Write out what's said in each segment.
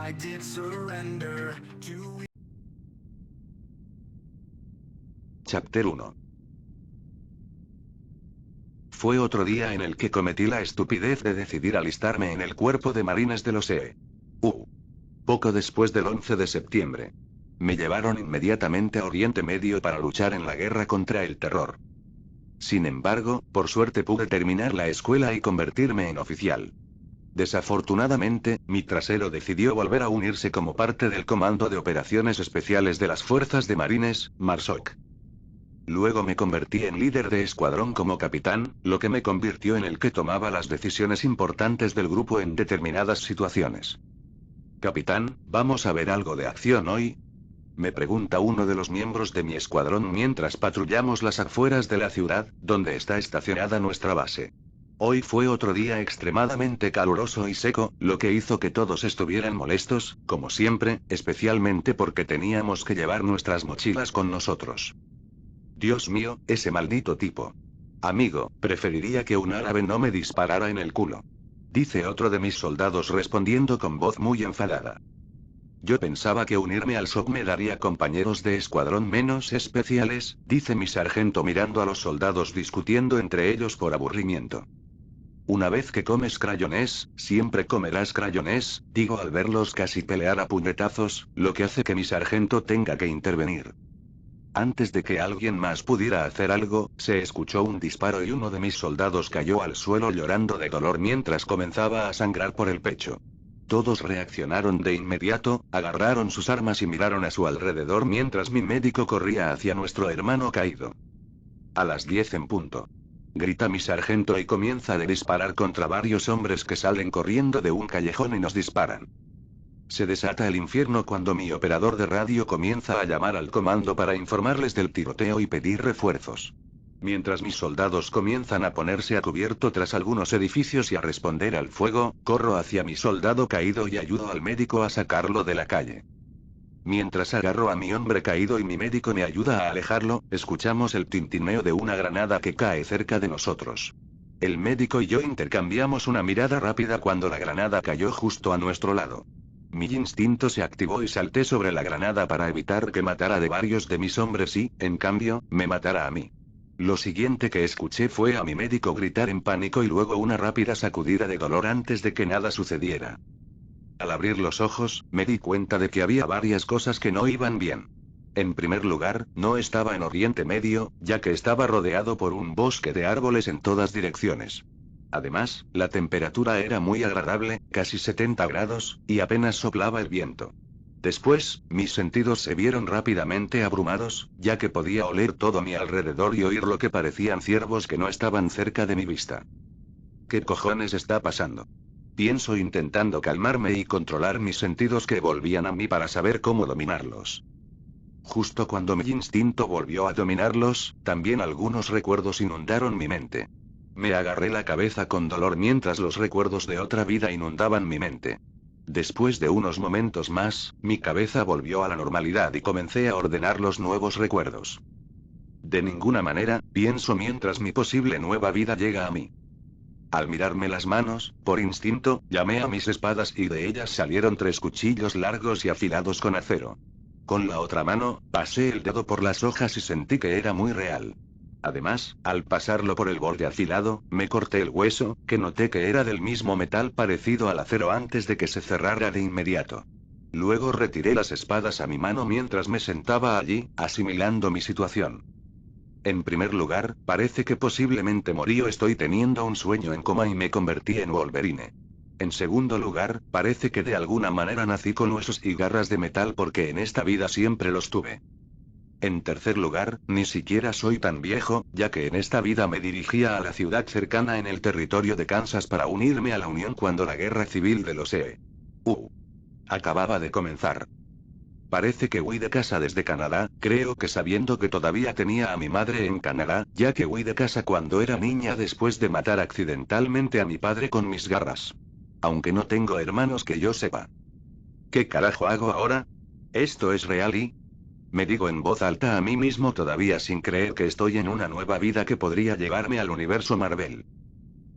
I did surrender to... Chapter 1. Fue otro día en el que cometí la estupidez de decidir alistarme en el cuerpo de marines de los EU. Poco después del 11 de septiembre. Me llevaron inmediatamente a Oriente Medio para luchar en la guerra contra el terror. Sin embargo, por suerte pude terminar la escuela y convertirme en oficial. Desafortunadamente, mi trasero decidió volver a unirse como parte del Comando de Operaciones Especiales de las Fuerzas de Marines, MARSOC. Luego me convertí en líder de escuadrón como capitán, lo que me convirtió en el que tomaba las decisiones importantes del grupo en determinadas situaciones. Capitán, ¿vamos a ver algo de acción hoy? Me pregunta uno de los miembros de mi escuadrón mientras patrullamos las afueras de la ciudad, donde está estacionada nuestra base. Hoy fue otro día extremadamente caluroso y seco, lo que hizo que todos estuvieran molestos, como siempre, especialmente porque teníamos que llevar nuestras mochilas con nosotros. Dios mío, ese maldito tipo. Amigo, preferiría que un árabe no me disparara en el culo. Dice otro de mis soldados respondiendo con voz muy enfadada. Yo pensaba que unirme al SOC me daría compañeros de escuadrón menos especiales, dice mi sargento mirando a los soldados discutiendo entre ellos por aburrimiento. Una vez que comes crayones, siempre comerás crayones, digo al verlos casi pelear a puñetazos, lo que hace que mi sargento tenga que intervenir. Antes de que alguien más pudiera hacer algo, se escuchó un disparo y uno de mis soldados cayó al suelo llorando de dolor mientras comenzaba a sangrar por el pecho. Todos reaccionaron de inmediato, agarraron sus armas y miraron a su alrededor mientras mi médico corría hacia nuestro hermano caído. A las 10 en punto. Grita mi sargento y comienza a disparar contra varios hombres que salen corriendo de un callejón y nos disparan. Se desata el infierno cuando mi operador de radio comienza a llamar al comando para informarles del tiroteo y pedir refuerzos. Mientras mis soldados comienzan a ponerse a cubierto tras algunos edificios y a responder al fuego, corro hacia mi soldado caído y ayudo al médico a sacarlo de la calle. Mientras agarro a mi hombre caído y mi médico me ayuda a alejarlo, escuchamos el tintineo de una granada que cae cerca de nosotros. El médico y yo intercambiamos una mirada rápida cuando la granada cayó justo a nuestro lado. Mi instinto se activó y salté sobre la granada para evitar que matara de varios de mis hombres y, en cambio, me matara a mí. Lo siguiente que escuché fue a mi médico gritar en pánico y luego una rápida sacudida de dolor antes de que nada sucediera. Al abrir los ojos, me di cuenta de que había varias cosas que no iban bien. En primer lugar, no estaba en Oriente Medio, ya que estaba rodeado por un bosque de árboles en todas direcciones. Además, la temperatura era muy agradable, casi 70 grados, y apenas soplaba el viento. Después, mis sentidos se vieron rápidamente abrumados, ya que podía oler todo a mi alrededor y oír lo que parecían ciervos que no estaban cerca de mi vista. ¿Qué cojones está pasando? Pienso intentando calmarme y controlar mis sentidos que volvían a mí para saber cómo dominarlos. Justo cuando mi instinto volvió a dominarlos, también algunos recuerdos inundaron mi mente. Me agarré la cabeza con dolor mientras los recuerdos de otra vida inundaban mi mente. Después de unos momentos más, mi cabeza volvió a la normalidad y comencé a ordenar los nuevos recuerdos. De ninguna manera, pienso mientras mi posible nueva vida llega a mí. Al mirarme las manos, por instinto, llamé a mis espadas y de ellas salieron 3 cuchillos largos y afilados con acero. Con la otra mano, pasé el dedo por las hojas y sentí que era muy real. Además, al pasarlo por el borde afilado, me corté el hueso, que noté que era del mismo metal parecido al acero antes de que se cerrara de inmediato. Luego retiré las espadas a mi mano mientras me sentaba allí, asimilando mi situación. En primer lugar, parece que posiblemente morí o estoy teniendo un sueño en coma y me convertí en Wolverine. En segundo lugar, parece que de alguna manera nací con huesos y garras de metal porque en esta vida siempre los tuve. En tercer lugar, ni siquiera soy tan viejo, ya que en esta vida me dirigía a la ciudad cercana en el territorio de Kansas para unirme a la Unión cuando la guerra civil de los EU acababa de comenzar. Parece que huí de casa desde Canadá, creo que sabiendo que todavía tenía a mi madre en Canadá, ya que huí de casa cuando era niña después de matar accidentalmente a mi padre con mis garras. Aunque no tengo hermanos que yo sepa. ¿Qué carajo hago ahora? ¿Esto es real y...? Me digo en voz alta a mí mismo todavía sin creer que estoy en una nueva vida que podría llevarme al universo Marvel.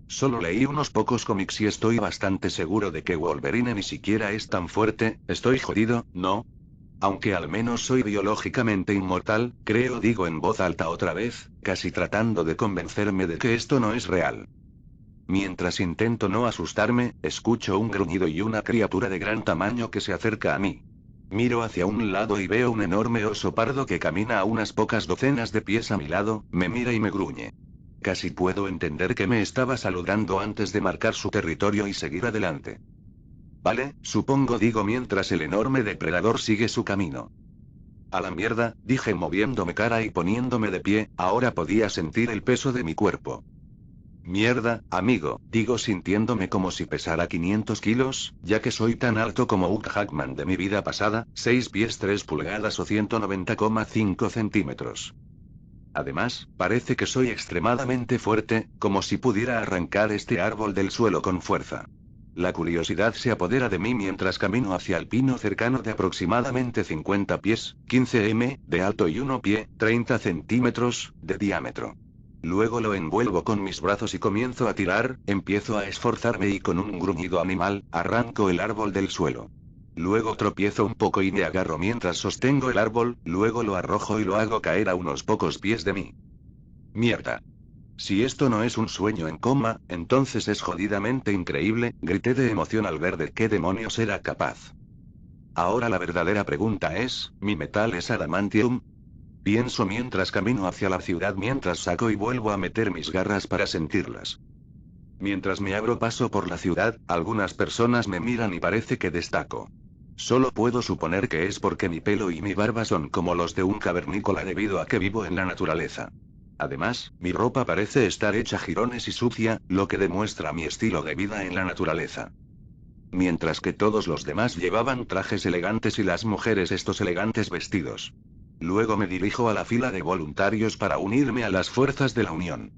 Solo leí unos pocos cómics y estoy bastante seguro de que Wolverine ni siquiera es tan fuerte. Estoy jodido, ¿no? Aunque al menos soy biológicamente inmortal, creo, digo en voz alta otra vez, casi tratando de convencerme de que esto no es real. Mientras intento no asustarme, escucho un gruñido y una criatura de gran tamaño que se acerca a mí. Miro hacia un lado y veo un enorme oso pardo que camina a unas pocas docenas de pies a mi lado, me mira y me gruñe. Casi puedo entender que me estaba saludando antes de marcar su territorio y seguir adelante. Vale, supongo, digo mientras el enorme depredador sigue su camino. A la mierda, dije moviéndome cara y poniéndome de pie, ahora podía sentir el peso de mi cuerpo. Mierda, amigo, digo sintiéndome como si pesara 500 kilos, ya que soy tan alto como Hugh Jackman de mi vida pasada, 6 pies 3 pulgadas o 190,5 centímetros. Además, parece que soy extremadamente fuerte, como si pudiera arrancar este árbol del suelo con fuerza. La curiosidad se apodera de mí mientras camino hacia el pino cercano de aproximadamente 50 pies, 15 m, de alto y 1 pie, 30 centímetros, de diámetro. Luego lo envuelvo con mis brazos y comienzo a tirar, empiezo a esforzarme y con un gruñido animal, arranco el árbol del suelo. Luego tropiezo un poco y me agarro mientras sostengo el árbol, luego lo arrojo y lo hago caer a unos pocos pies de mí. Mierda. Si esto no es un sueño en coma, entonces es jodidamente increíble, grité de emoción al ver de qué demonios era capaz. Ahora la verdadera pregunta es, ¿mi metal es adamantium? Pienso mientras camino hacia la ciudad mientras saco y vuelvo a meter mis garras para sentirlas. Mientras me abro paso por la ciudad, algunas personas me miran y parece que destaco. Solo puedo suponer que es porque mi pelo y mi barba son como los de un cavernícola debido a que vivo en la naturaleza. Además, mi ropa parece estar hecha jirones y sucia, lo que demuestra mi estilo de vida en la naturaleza. Mientras que todos los demás llevaban trajes elegantes y las mujeres estos elegantes vestidos. Luego me dirijo a la fila de voluntarios para unirme a las fuerzas de la Unión.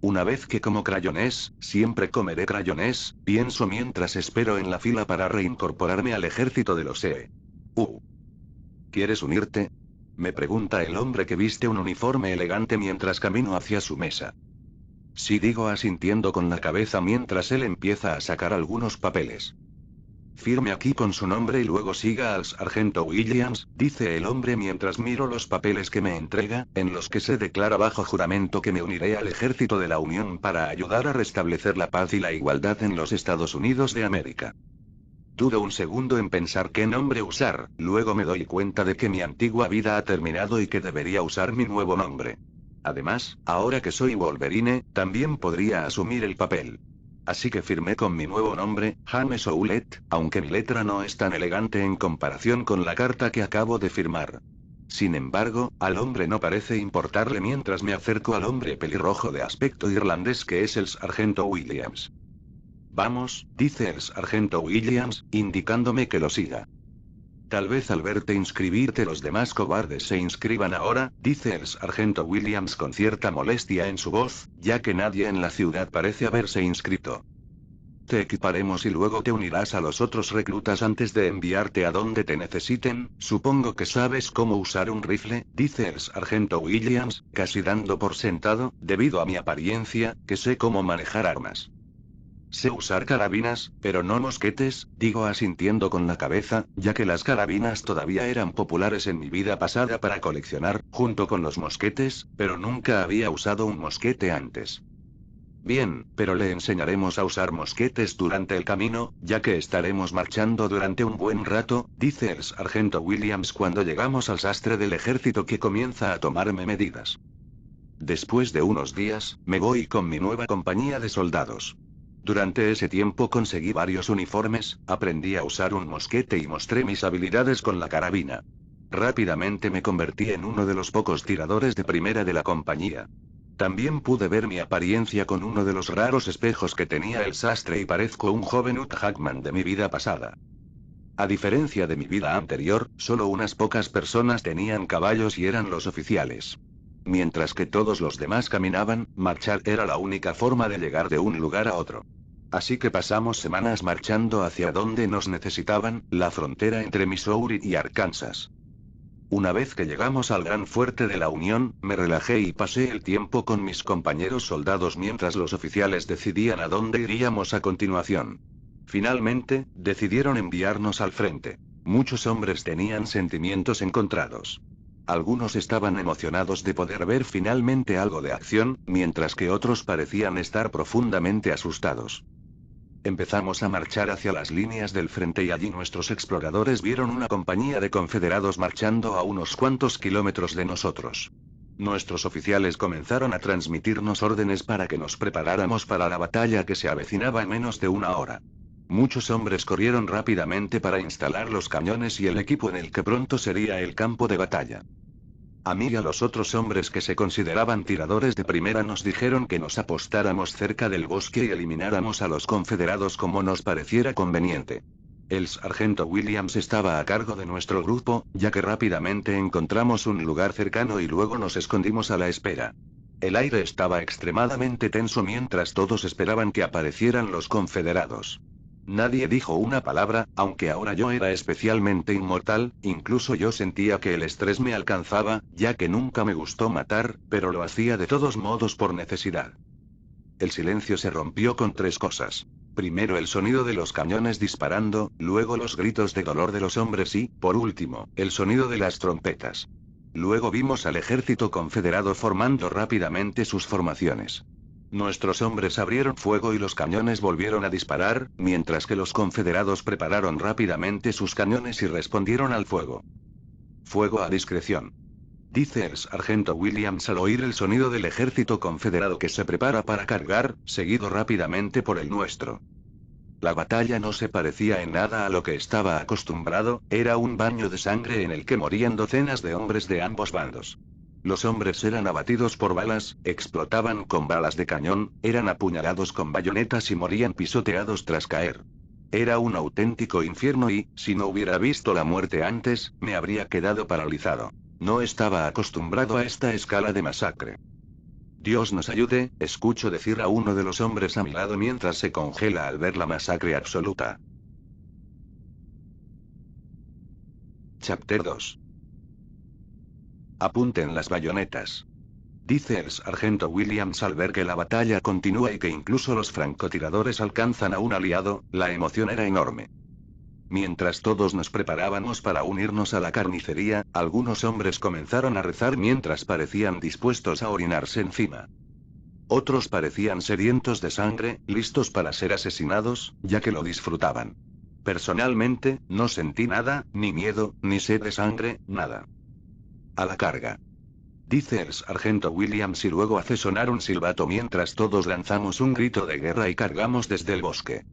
Una vez que como crayonés, siempre comeré crayonés, pienso mientras espero en la fila para reincorporarme al ejército de los SEE. ¿Quieres unirte? Me pregunta el hombre que viste un uniforme elegante mientras camino hacia su mesa. Sí, digo asintiendo con la cabeza mientras él empieza a sacar algunos papeles. Firme aquí con su nombre y luego siga al sargento Williams, dice el hombre mientras miro los papeles que me entrega, en los que se declara bajo juramento que me uniré al ejército de la Unión para ayudar a restablecer la paz y la igualdad en los Estados Unidos de América. Dudo un segundo en pensar qué nombre usar, luego me doy cuenta de que mi antigua vida ha terminado y que debería usar mi nuevo nombre. Además, ahora que soy Wolverine, también podría asumir el papel. Así que firmé con mi nuevo nombre, James Howlett, aunque mi letra no es tan elegante en comparación con la carta que acabo de firmar. Sin embargo, al hombre no parece importarle mientras me acerco al hombre pelirrojo de aspecto irlandés que es el sargento Williams. Vamos, dice el sargento Williams, indicándome que lo siga. Tal vez al verte inscribirte los demás cobardes se inscriban ahora, dice el sargento Williams con cierta molestia en su voz, ya que nadie en la ciudad parece haberse inscrito. Te equiparemos y luego te unirás a los otros reclutas antes de enviarte a donde te necesiten. Supongo que sabes cómo usar un rifle, dice el sargento Williams, casi dando por sentado, debido a mi apariencia, que sé cómo manejar armas. Sé usar carabinas, pero no mosquetes, digo asintiendo con la cabeza, ya que las carabinas todavía eran populares en mi vida pasada para coleccionar, junto con los mosquetes, pero nunca había usado un mosquete antes. Bien, pero le enseñaremos a usar mosquetes durante el camino, ya que estaremos marchando durante un buen rato, dice el sargento Williams cuando llegamos al sastre del ejército que comienza a tomarme medidas. Después de unos días, me voy con mi nueva compañía de soldados. Durante ese tiempo conseguí varios uniformes, aprendí a usar un mosquete y mostré mis habilidades con la carabina. Rápidamente me convertí en uno de los pocos tiradores de primera de la compañía. También pude ver mi apariencia con uno de los raros espejos que tenía el sastre y parezco un joven Hugh Jackman de mi vida pasada. A diferencia de mi vida anterior, solo unas pocas personas tenían caballos y eran los oficiales. Mientras que todos los demás caminaban, marchar era la única forma de llegar de un lugar a otro. Así que pasamos semanas marchando hacia donde nos necesitaban, la frontera entre Missouri y Arkansas. Una vez que llegamos al gran fuerte de la Unión, me relajé y pasé el tiempo con mis compañeros soldados mientras los oficiales decidían a dónde iríamos a continuación. Finalmente, decidieron enviarnos al frente. Muchos hombres tenían sentimientos encontrados. Algunos estaban emocionados de poder ver finalmente algo de acción, mientras que otros parecían estar profundamente asustados. Empezamos a marchar hacia las líneas del frente y allí nuestros exploradores vieron una compañía de confederados marchando a unos cuantos kilómetros de nosotros. Nuestros oficiales comenzaron a transmitirnos órdenes para que nos preparáramos para la batalla que se avecinaba en menos de una hora. Muchos hombres corrieron rápidamente para instalar los cañones y el equipo en el que pronto sería el campo de batalla. A mí y a los otros hombres que se consideraban tiradores de primera nos dijeron que nos apostáramos cerca del bosque y elimináramos a los confederados como nos pareciera conveniente. El sargento Williams estaba a cargo de nuestro grupo, ya que rápidamente encontramos un lugar cercano y luego nos escondimos a la espera. El aire estaba extremadamente tenso mientras todos esperaban que aparecieran los confederados. Nadie dijo una palabra, aunque ahora yo era especialmente inmortal, incluso yo sentía que el estrés me alcanzaba, ya que nunca me gustó matar, pero lo hacía de todos modos por necesidad. El silencio se rompió con tres cosas. Primero el sonido de los cañones disparando, luego los gritos de dolor de los hombres y, por último, el sonido de las trompetas. Luego vimos al ejército confederado formando rápidamente sus formaciones. Nuestros hombres abrieron fuego y los cañones volvieron a disparar, mientras que los confederados prepararon rápidamente sus cañones y respondieron al fuego. Fuego a discreción. Dice el sargento Williams al oír el sonido del ejército confederado que se prepara para cargar, seguido rápidamente por el nuestro. La batalla no se parecía en nada a lo que estaba acostumbrado, era un baño de sangre en el que morían docenas de hombres de ambos bandos. Los hombres eran abatidos por balas, explotaban con balas de cañón, eran apuñalados con bayonetas y morían pisoteados tras caer. Era un auténtico infierno y, si no hubiera visto la muerte antes, me habría quedado paralizado. No estaba acostumbrado a esta escala de masacre. Dios nos ayude, escucho decir a uno de los hombres a mi lado mientras se congela al ver la masacre absoluta. Chapter 2. Apunten las bayonetas. Dice el sargento Williams al ver que la batalla continúa y que incluso los francotiradores alcanzan a un aliado, la emoción era enorme. Mientras todos nos preparábamos para unirnos a la carnicería, algunos hombres comenzaron a rezar mientras parecían dispuestos a orinarse encima. Otros parecían sedientos de sangre, listos para ser asesinados, ya que lo disfrutaban. Personalmente, no sentí nada, ni miedo, ni sed de sangre, nada. A la carga. Dice el sargento Williams y luego hace sonar un silbato mientras todos lanzamos un grito de guerra y cargamos desde el bosque.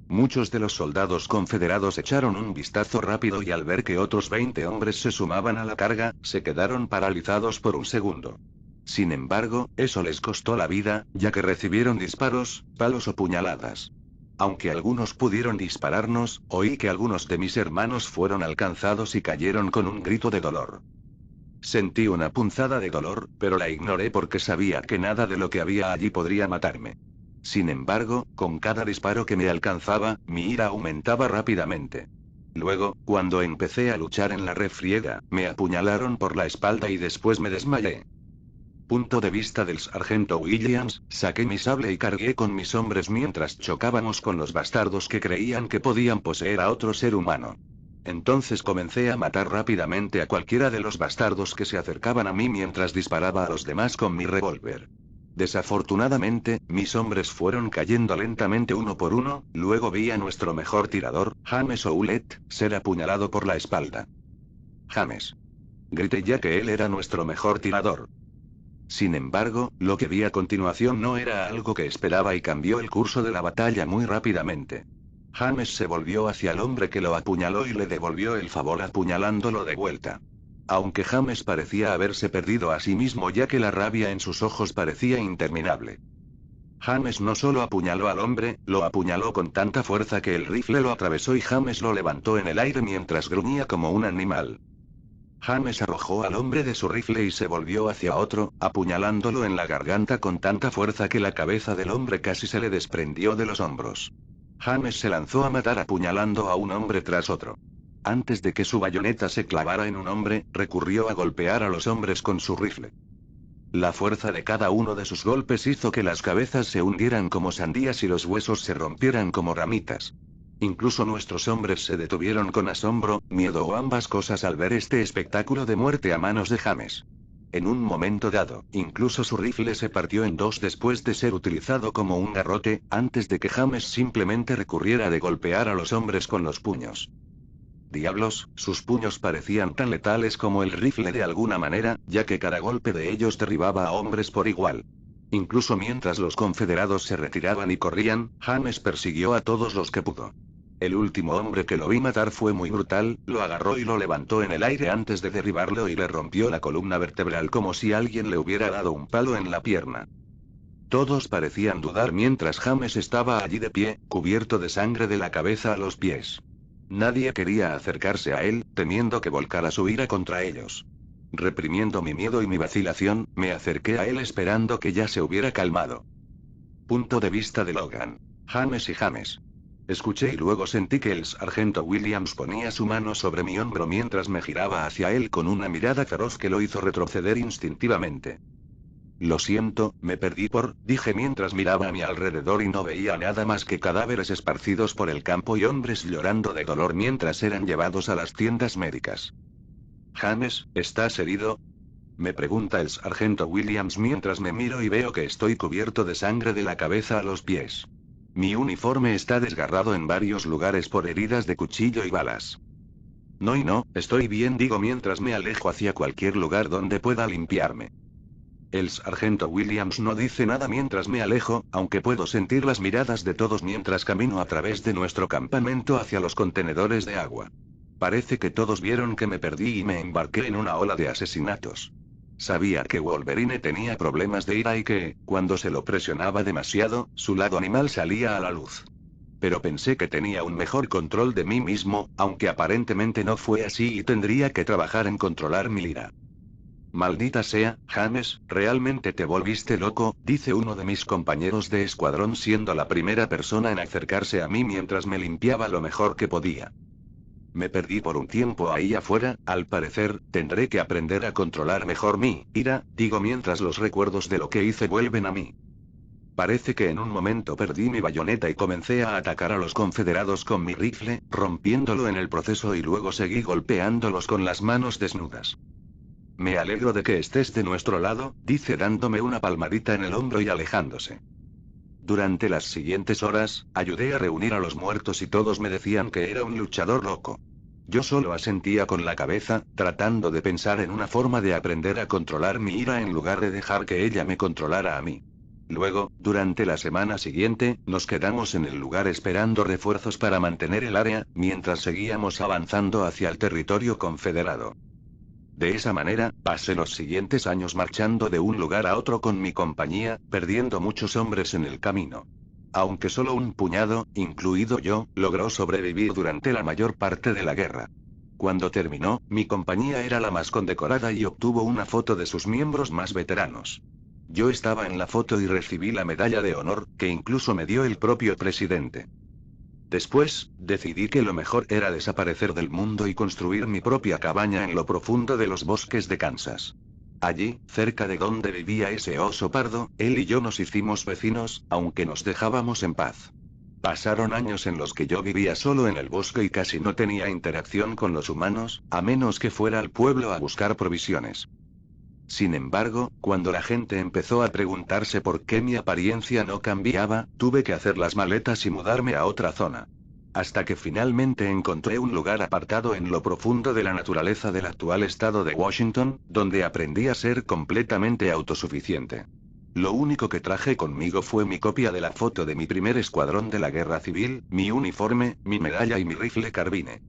Muchos de los soldados confederados echaron un vistazo rápido y al ver que otros 20 hombres se sumaban a la carga, se quedaron paralizados por un segundo. Sin embargo, eso les costó la vida, ya que recibieron disparos, palos o puñaladas. Aunque algunos pudieron dispararnos, oí que algunos de mis hermanos fueron alcanzados y cayeron con un grito de dolor. Sentí una punzada de dolor, pero la ignoré porque sabía que nada de lo que había allí podría matarme. Sin embargo, con cada disparo que me alcanzaba, mi ira aumentaba rápidamente. Luego, cuando empecé a luchar en la refriega, me apuñalaron por la espalda y después me desmayé. Punto de vista del sargento Williams, saqué mi sable y cargué con mis hombres mientras chocábamos con los bastardos que creían que podían poseer a otro ser humano. Entonces comencé a matar rápidamente a cualquiera de los bastardos que se acercaban a mí mientras disparaba a los demás con mi revólver. Desafortunadamente, mis hombres fueron cayendo lentamente uno por uno, luego vi a nuestro mejor tirador, James Oulet, ser apuñalado por la espalda. James. Grité ya que él era nuestro mejor tirador. Sin embargo, lo que vi a continuación no era algo que esperaba y cambió el curso de la batalla muy rápidamente. James se volvió hacia el hombre que lo apuñaló y le devolvió el favor apuñalándolo de vuelta. Aunque James parecía haberse perdido a sí mismo ya que la rabia en sus ojos parecía interminable. James no solo apuñaló al hombre, lo apuñaló con tanta fuerza que el rifle lo atravesó y James lo levantó en el aire mientras gruñía como un animal. James arrojó al hombre de su rifle y se volvió hacia otro, apuñalándolo en la garganta con tanta fuerza que la cabeza del hombre casi se le desprendió de los hombros. James se lanzó a matar apuñalando a un hombre tras otro. Antes de que su bayoneta se clavara en un hombre, recurrió a golpear a los hombres con su rifle. La fuerza de cada uno de sus golpes hizo que las cabezas se hundieran como sandías y los huesos se rompieran como ramitas. Incluso nuestros hombres se detuvieron con asombro, miedo o ambas cosas al ver este espectáculo de muerte a manos de James. En un momento dado, incluso su rifle se partió en dos después de ser utilizado como un garrote, antes de que James simplemente recurriera de golpear a los hombres con los puños. Diablos, sus puños parecían tan letales como el rifle de alguna manera, ya que cada golpe de ellos derribaba a hombres por igual. Incluso mientras los confederados se retiraban y corrían, James persiguió a todos los que pudo. El último hombre que lo vi matar fue muy brutal, lo agarró y lo levantó en el aire antes de derribarlo y le rompió la columna vertebral como si alguien le hubiera dado un palo en la pierna. Todos parecían dudar mientras James estaba allí de pie, cubierto de sangre de la cabeza a los pies. Nadie quería acercarse a él, temiendo que volcara su ira contra ellos. Reprimiendo mi miedo y mi vacilación, me acerqué a él esperando que ya se hubiera calmado. Punto de vista de Logan. James y James. Escuché y luego sentí que el sargento Williams ponía su mano sobre mi hombro mientras me giraba hacia él con una mirada feroz que lo hizo retroceder instintivamente. Lo siento, me perdí dije mientras miraba a mi alrededor y no veía nada más que cadáveres esparcidos por el campo y hombres llorando de dolor mientras eran llevados a las tiendas médicas. James, ¿estás herido? Me pregunta el sargento Williams mientras me miro y veo que estoy cubierto de sangre de la cabeza a los pies. Mi uniforme está desgarrado en varios lugares por heridas de cuchillo y balas. No, estoy bien, digo mientras me alejo hacia cualquier lugar donde pueda limpiarme. El sargento Williams no dice nada mientras me alejo, aunque puedo sentir las miradas de todos mientras camino a través de nuestro campamento hacia los contenedores de agua. Parece que todos vieron que me perdí y me embarqué en una ola de asesinatos. Sabía que Wolverine tenía problemas de ira y que, cuando se lo presionaba demasiado, su lado animal salía a la luz. Pero pensé que tenía un mejor control de mí mismo, aunque aparentemente no fue así y tendría que trabajar en controlar mi ira. Maldita sea, James, realmente te volviste loco, dice uno de mis compañeros de escuadrón siendo la primera persona en acercarse a mí mientras me limpiaba lo mejor que podía. Me perdí por un tiempo ahí afuera, al parecer, tendré que aprender a controlar mejor mi ira, digo mientras los recuerdos de lo que hice vuelven a mí. Parece que en un momento perdí mi bayoneta y comencé a atacar a los confederados con mi rifle, rompiéndolo en el proceso y luego seguí golpeándolos con las manos desnudas. Me alegro de que estés de nuestro lado, dice dándome una palmadita en el hombro y alejándose. Durante las siguientes horas, ayudé a reunir a los muertos y todos me decían que era un luchador loco. Yo solo asentía con la cabeza, tratando de pensar en una forma de aprender a controlar mi ira en lugar de dejar que ella me controlara a mí. Luego, durante la semana siguiente, nos quedamos en el lugar esperando refuerzos para mantener el área, mientras seguíamos avanzando hacia el territorio confederado. De esa manera, pasé los siguientes años marchando de un lugar a otro con mi compañía, perdiendo muchos hombres en el camino. Aunque solo un puñado, incluido yo, logró sobrevivir durante la mayor parte de la guerra. Cuando terminó, mi compañía era la más condecorada y obtuvo una foto de sus miembros más veteranos. Yo estaba en la foto y recibí la medalla de honor, que incluso me dio el propio presidente. Después, decidí que lo mejor era desaparecer del mundo y construir mi propia cabaña en lo profundo de los bosques de Kansas. Allí, cerca de donde vivía ese oso pardo, él y yo nos hicimos vecinos, aunque nos dejábamos en paz. Pasaron años en los que yo vivía solo en el bosque y casi no tenía interacción con los humanos, a menos que fuera al pueblo a buscar provisiones. Sin embargo, cuando la gente empezó a preguntarse por qué mi apariencia no cambiaba, tuve que hacer las maletas y mudarme a otra zona. Hasta que finalmente encontré un lugar apartado en lo profundo de la naturaleza del actual estado de Washington, donde aprendí a ser completamente autosuficiente. Lo único que traje conmigo fue mi copia de la foto de mi primer escuadrón de la guerra civil, mi uniforme, mi medalla y mi rifle carbine.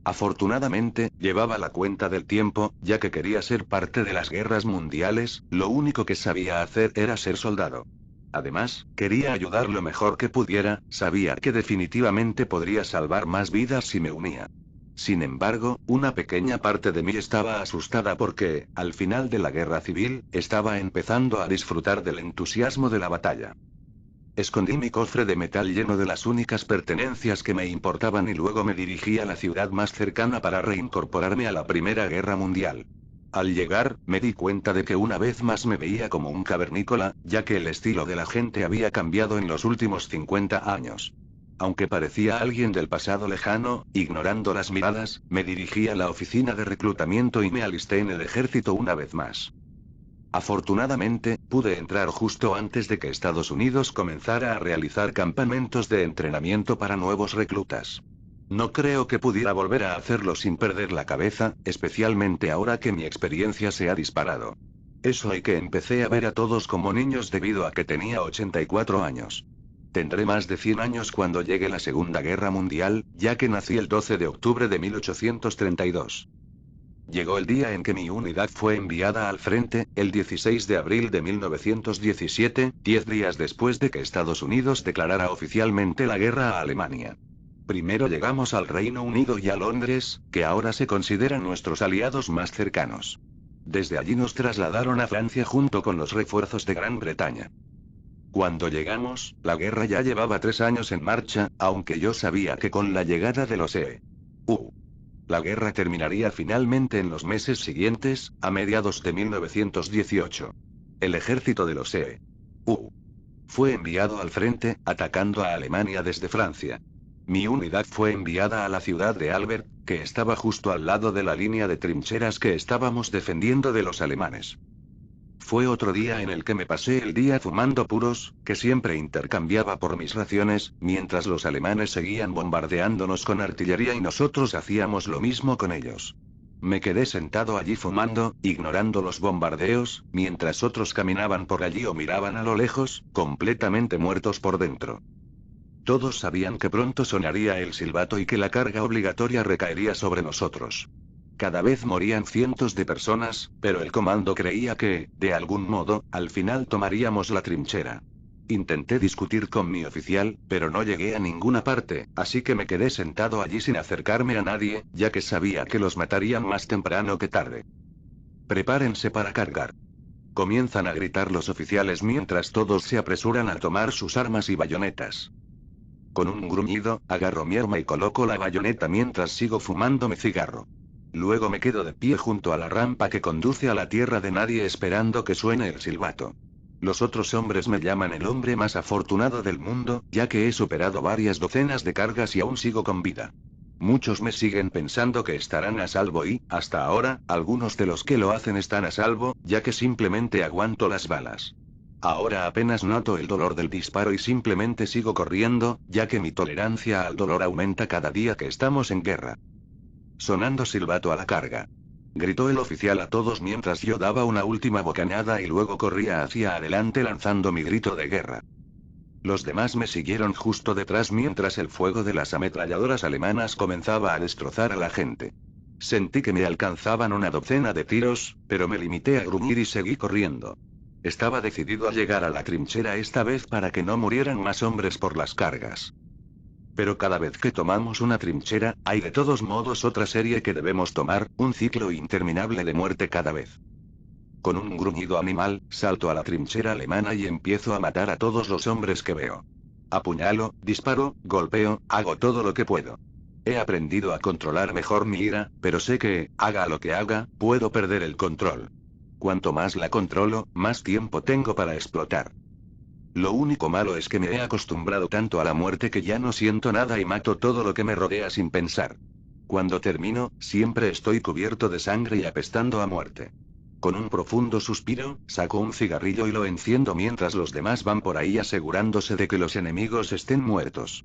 Afortunadamente, llevaba la cuenta del tiempo, ya que quería ser parte de las guerras mundiales, lo único que sabía hacer era ser soldado. Además, quería ayudar lo mejor que pudiera, sabía que definitivamente podría salvar más vidas si me unía. Sin embargo, una pequeña parte de mí estaba asustada porque, al final de la guerra civil, estaba empezando a disfrutar del entusiasmo de la batalla. Escondí mi cofre de metal lleno de las únicas pertenencias que me importaban y luego me dirigí a la ciudad más cercana para reincorporarme a la Primera Guerra Mundial. Al llegar, me di cuenta de que una vez más me veía como un cavernícola, ya que el estilo de la gente había cambiado en los últimos 50 años. Aunque parecía alguien del pasado lejano, ignorando las miradas, me dirigí a la oficina de reclutamiento y me alisté en el ejército una vez más. Afortunadamente, pude entrar justo antes de que Estados Unidos comenzara a realizar campamentos de entrenamiento para nuevos reclutas. No creo que pudiera volver a hacerlo sin perder la cabeza, especialmente ahora que mi experiencia se ha disparado. Eso y que empecé a ver a todos como niños debido a que tenía 84 años. Tendré más de 100 años cuando llegue la Segunda Guerra Mundial, ya que nací el 12 de octubre de 1832. Llegó el día en que mi unidad fue enviada al frente, el 16 de abril de 1917, 10 días después de que Estados Unidos declarara oficialmente la guerra a Alemania. Primero llegamos al Reino Unido y a Londres, que ahora se consideran nuestros aliados más cercanos. Desde allí nos trasladaron a Francia junto con los refuerzos de Gran Bretaña. Cuando llegamos, la guerra ya llevaba 3 años en marcha, aunque yo sabía que con la llegada de los E.U. la guerra terminaría finalmente en los meses siguientes, a mediados de 1918. El ejército de los E.U. fue enviado al frente, atacando a Alemania desde Francia. Mi unidad fue enviada a la ciudad de Albert, que estaba justo al lado de la línea de trincheras que estábamos defendiendo de los alemanes. Fue otro día en el que me pasé el día fumando puros, que siempre intercambiaba por mis raciones, mientras los alemanes seguían bombardeándonos con artillería y nosotros hacíamos lo mismo con ellos. Me quedé sentado allí fumando, ignorando los bombardeos, mientras otros caminaban por allí o miraban a lo lejos, completamente muertos por dentro. Todos sabían que pronto sonaría el silbato y que la carga obligatoria recaería sobre nosotros. Cada vez morían cientos de personas, pero el comando creía que, de algún modo, al final tomaríamos la trinchera. Intenté discutir con mi oficial, pero no llegué a ninguna parte, así que me quedé sentado allí sin acercarme a nadie, ya que sabía que los matarían más temprano que tarde. Prepárense para cargar. Comienzan a gritar los oficiales mientras todos se apresuran a tomar sus armas y bayonetas. Con un gruñido, agarro mi arma y coloco la bayoneta mientras sigo fumando mi cigarro. Luego me quedo de pie junto a la rampa que conduce a la tierra de nadie esperando que suene el silbato. Los otros hombres me llaman el hombre más afortunado del mundo, ya que he superado varias docenas de cargas y aún sigo con vida. Muchos me siguen pensando que estarán a salvo y, hasta ahora, algunos de los que lo hacen están a salvo, ya que simplemente aguanto las balas. Ahora apenas noto el dolor del disparo y simplemente sigo corriendo, ya que mi tolerancia al dolor aumenta cada día que estamos en guerra. Sonando silbato a la carga. Gritó el oficial a todos mientras yo daba una última bocanada y luego corría hacia adelante lanzando mi grito de guerra. Los demás me siguieron justo detrás mientras el fuego de las ametralladoras alemanas comenzaba a destrozar a la gente. Sentí que me alcanzaban una docena de tiros, pero me limité a gruñir y seguí corriendo. Estaba decidido a llegar a la trinchera esta vez para que no murieran más hombres por las cargas. Pero cada vez que tomamos una trinchera, hay de todos modos otra serie que debemos tomar, un ciclo interminable de muerte cada vez. Con un gruñido animal, salto a la trinchera alemana y empiezo a matar a todos los hombres que veo. Apuñalo, disparo, golpeo, hago todo lo que puedo. He aprendido a controlar mejor mi ira, pero sé que, haga lo que haga, puedo perder el control. Cuanto más la controlo, más tiempo tengo para explotar. Lo único malo es que me he acostumbrado tanto a la muerte que ya no siento nada y mato todo lo que me rodea sin pensar. Cuando termino, siempre estoy cubierto de sangre y apestando a muerte. Con un profundo suspiro, saco un cigarrillo y lo enciendo mientras los demás van por ahí asegurándose de que los enemigos estén muertos.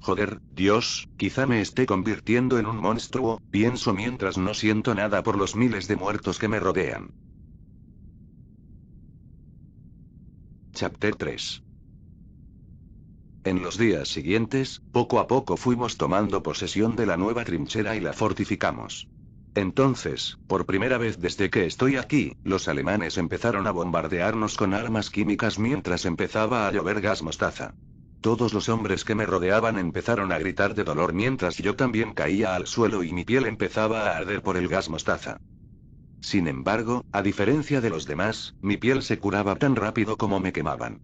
Joder, Dios, quizá me esté convirtiendo en un monstruo, pienso mientras no siento nada por los miles de muertos que me rodean. Chapter 3. En los días siguientes, poco a poco fuimos tomando posesión de la nueva trinchera y la fortificamos. Entonces, por primera vez desde que estoy aquí, los alemanes empezaron a bombardearnos con armas químicas mientras empezaba a llover gas mostaza. Todos los hombres que me rodeaban empezaron a gritar de dolor mientras yo también caía al suelo y mi piel empezaba a arder por el gas mostaza. Sin embargo, a diferencia de los demás, mi piel se curaba tan rápido como me quemaban.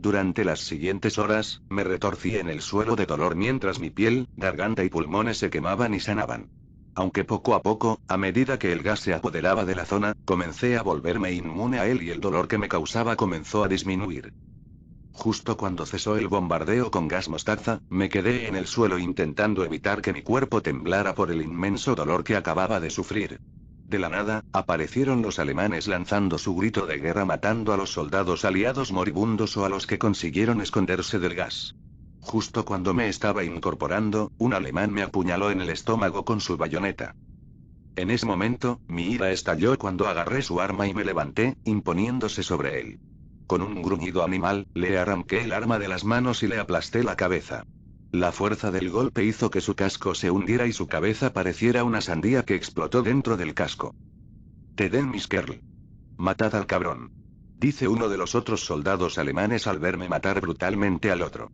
Durante las siguientes horas, me retorcí en el suelo de dolor mientras mi piel, garganta y pulmones se quemaban y sanaban. Aunque poco a poco, a medida que el gas se apoderaba de la zona, comencé a volverme inmune a él y el dolor que me causaba comenzó a disminuir. Justo cuando cesó el bombardeo con gas mostaza, me quedé en el suelo intentando evitar que mi cuerpo temblara por el inmenso dolor que acababa de sufrir. De la nada, aparecieron los alemanes lanzando su grito de guerra matando a los soldados aliados moribundos o a los que consiguieron esconderse del gas. Justo cuando me estaba incorporando, un alemán me apuñaló en el estómago con su bayoneta. En ese momento, mi ira estalló cuando agarré su arma y me levanté, imponiéndose sobre él. Con un gruñido animal, le arranqué el arma de las manos y le aplasté la cabeza. La fuerza del golpe hizo que su casco se hundiera y su cabeza pareciera una sandía que explotó dentro del casco. «Te den mis Kerl. Matad al cabrón», dice uno de los otros soldados alemanes al verme matar brutalmente al otro.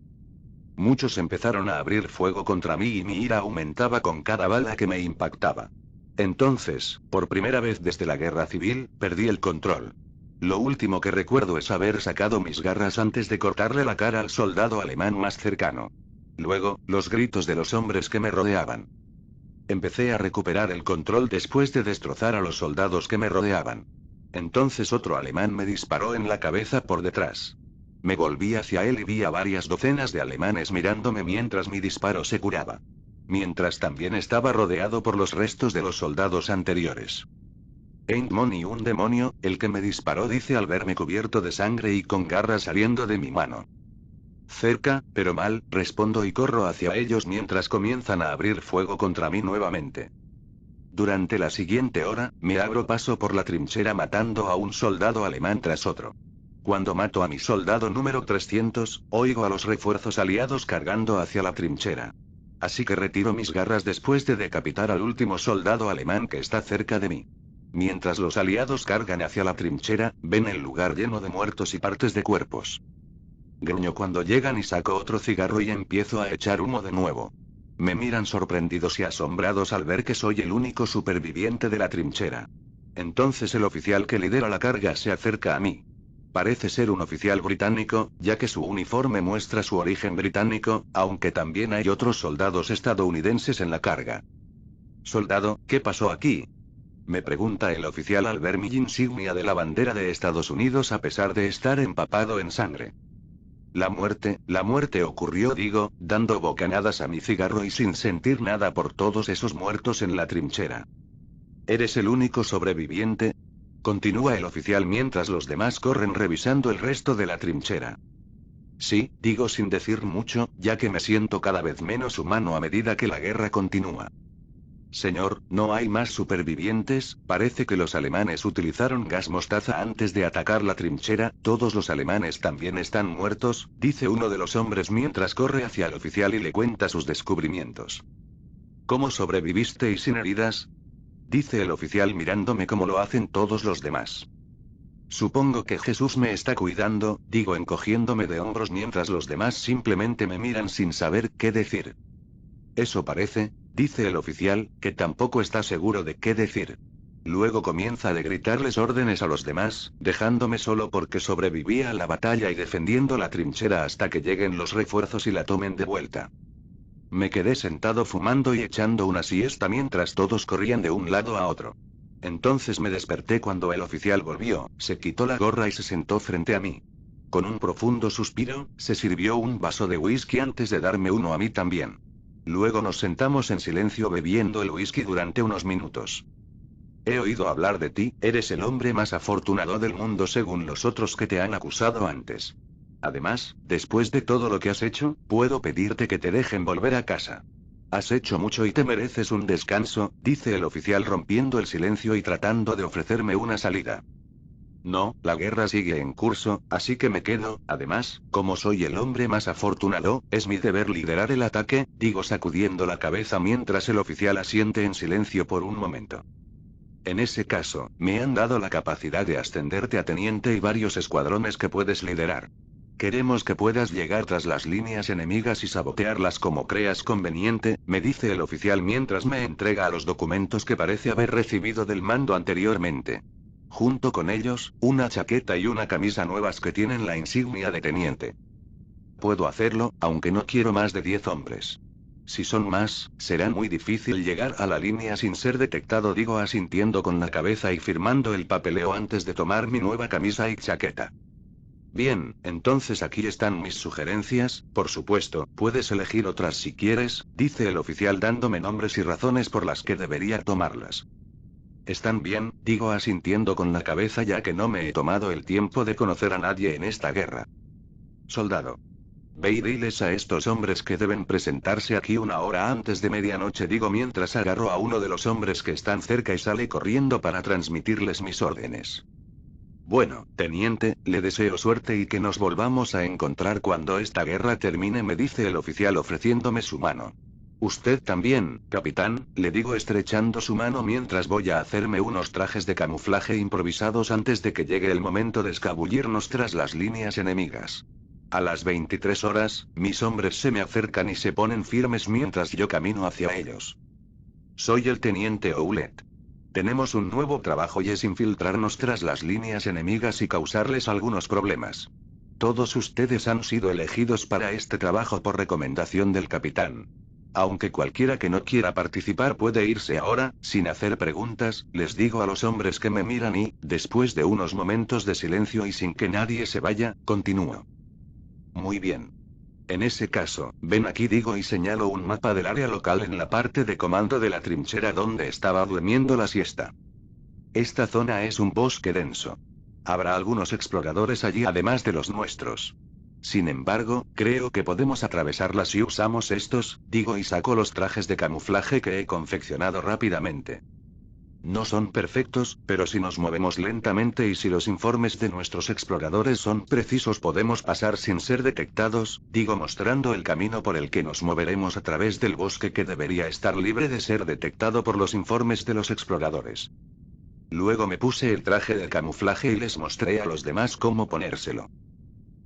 Muchos empezaron a abrir fuego contra mí y mi ira aumentaba con cada bala que me impactaba. Entonces, por primera vez desde la guerra civil, perdí el control. Lo último que recuerdo es haber sacado mis garras antes de cortarle la cara al soldado alemán más cercano. Luego, los gritos de los hombres que me rodeaban. Empecé a recuperar el control después de destrozar a los soldados que me rodeaban. Entonces otro alemán me disparó en la cabeza por detrás. Me volví hacia él y vi a varias docenas de alemanes mirándome mientras mi disparo se curaba. Mientras también estaba rodeado por los restos de los soldados anteriores. «Ain't money un demonio, el que me disparó», dice al verme cubierto de sangre y con garras saliendo de mi mano. «Cerca, pero mal», respondo y corro hacia ellos mientras comienzan a abrir fuego contra mí nuevamente. Durante la siguiente hora, me abro paso por la trinchera matando a un soldado alemán tras otro. Cuando mato a mi soldado número 300, oigo a los refuerzos aliados cargando hacia la trinchera. Así que retiro mis garras después de decapitar al último soldado alemán que está cerca de mí. Mientras los aliados cargan hacia la trinchera, ven el lugar lleno de muertos y partes de cuerpos. Gruño cuando llegan y saco otro cigarro y empiezo a echar humo de nuevo. Me miran sorprendidos y asombrados al ver que soy el único superviviente de la trinchera. Entonces el oficial que lidera la carga se acerca a mí. Parece ser un oficial británico, ya que su uniforme muestra su origen británico, aunque también hay otros soldados estadounidenses en la carga. «Soldado, ¿qué pasó aquí?», me pregunta el oficial al ver mi insignia de la bandera de Estados Unidos a pesar de estar empapado en sangre. La muerte ocurrió, digo, dando bocanadas a mi cigarro y sin sentir nada por todos esos muertos en la trinchera. «¿Eres el único sobreviviente?», continúa el oficial mientras los demás corren revisando el resto de la trinchera. «Sí», digo sin decir mucho, ya que me siento cada vez menos humano a medida que la guerra continúa. «Señor, no hay más supervivientes, parece que los alemanes utilizaron gas mostaza antes de atacar la trinchera, todos los alemanes también están muertos», dice uno de los hombres mientras corre hacia el oficial y le cuenta sus descubrimientos. «¿Cómo sobreviviste y sin heridas?», dice el oficial mirándome como lo hacen todos los demás. «Supongo que Jesús me está cuidando», digo encogiéndome de hombros mientras los demás simplemente me miran sin saber qué decir. «Eso parece», dice el oficial, que tampoco está seguro de qué decir. Luego comienza a gritarles órdenes a los demás, dejándome solo porque sobrevivía a la batalla y defendiendo la trinchera hasta que lleguen los refuerzos y la tomen de vuelta. Me quedé sentado fumando y echando una siesta mientras todos corrían de un lado a otro. Entonces me desperté cuando el oficial volvió, se quitó la gorra y se sentó frente a mí. Con un profundo suspiro, se sirvió un vaso de whisky antes de darme uno a mí también. Luego nos sentamos en silencio bebiendo el whisky durante unos minutos. «He oído hablar de ti, eres el hombre más afortunado del mundo según los otros que te han acusado antes. Además, después de todo lo que has hecho, puedo pedirte que te dejen volver a casa. Has hecho mucho y te mereces un descanso», dice el oficial rompiendo el silencio y tratando de ofrecerme una salida. «No, la guerra sigue en curso, así que me quedo, además, como soy el hombre más afortunado, es mi deber liderar el ataque», digo sacudiendo la cabeza mientras el oficial asiente en silencio por un momento. «En ese caso, me han dado la capacidad de ascenderte a teniente y varios escuadrones que puedes liderar. Queremos que puedas llegar tras las líneas enemigas y sabotearlas como creas conveniente», me dice el oficial mientras me entrega los documentos que parece haber recibido del mando anteriormente. junto con ellos, una chaqueta y una camisa nuevas que tienen la insignia de teniente. Puedo hacerlo, aunque no quiero más de 10 hombres. Si son más, será muy difícil llegar a la línea sin ser detectado, digo asintiendo con la cabeza y firmando el papeleo antes de tomar mi nueva camisa y chaqueta. Bien, entonces aquí están mis sugerencias, por supuesto, puedes elegir otras si quieres, dice el oficial dándome nombres y razones por las que debería tomarlas. Están bien, digo asintiendo con la cabeza ya que no me he tomado el tiempo de conocer a nadie en esta guerra. Soldado. Ve y diles a estos hombres que deben presentarse aquí 1 hora antes de medianoche, digo mientras agarro a uno de los hombres que están cerca y sale corriendo para transmitirles mis órdenes. Bueno, teniente, le deseo suerte y que nos volvamos a encontrar cuando esta guerra termine, me dice el oficial ofreciéndome su mano. Usted también, capitán, le digo estrechando su mano mientras voy a hacerme unos trajes de camuflaje improvisados antes de que llegue el momento de escabullirnos tras las líneas enemigas. A las 23 horas, mis hombres se me acercan y se ponen firmes mientras yo camino hacia ellos. Soy el teniente Oulet. Tenemos un nuevo trabajo y es infiltrarnos tras las líneas enemigas y causarles algunos problemas. Todos ustedes han sido elegidos para este trabajo por recomendación del capitán. Aunque cualquiera que no quiera participar puede irse ahora, sin hacer preguntas, les digo a los hombres que me miran y, después de unos momentos de silencio y sin que nadie se vaya, continúo. Muy bien. En ese caso, ven aquí, digo y señalo un mapa del área local en la parte de comando de la trinchera donde estaba durmiendo la siesta. Esta zona es un bosque denso. Habrá algunos exploradores allí además de los nuestros. Sin embargo, creo que podemos atravesarla si usamos estos, digo y saco los trajes de camuflaje que he confeccionado rápidamente. No son perfectos, pero si nos movemos lentamente y si los informes de nuestros exploradores son precisos podemos pasar sin ser detectados, digo mostrando el camino por el que nos moveremos a través del bosque que debería estar libre de ser detectado por los informes de los exploradores. Luego me puse el traje de camuflaje y les mostré a los demás cómo ponérselo.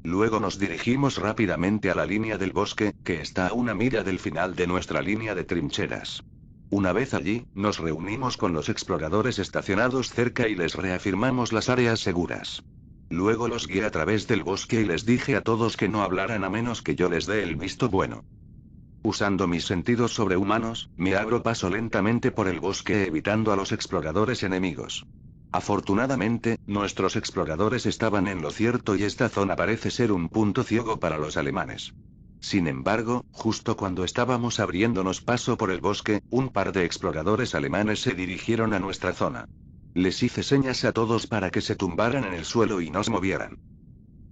Luego nos dirigimos rápidamente a la línea del bosque, que está a 1 milla del final de nuestra línea de trincheras. Una vez allí, nos reunimos con los exploradores estacionados cerca y les reafirmamos las áreas seguras. Luego los guié a través del bosque y les dije a todos que no hablaran a menos que yo les dé el visto bueno. Usando mis sentidos sobrehumanos, me abro paso lentamente por el bosque evitando a los exploradores enemigos. Afortunadamente, nuestros exploradores estaban en lo cierto y esta zona parece ser un punto ciego para los alemanes. Sin embargo, justo cuando estábamos abriéndonos paso por el bosque, un par de exploradores alemanes se dirigieron a nuestra zona. Les hice señas a todos para que se tumbaran en el suelo y no se movieran.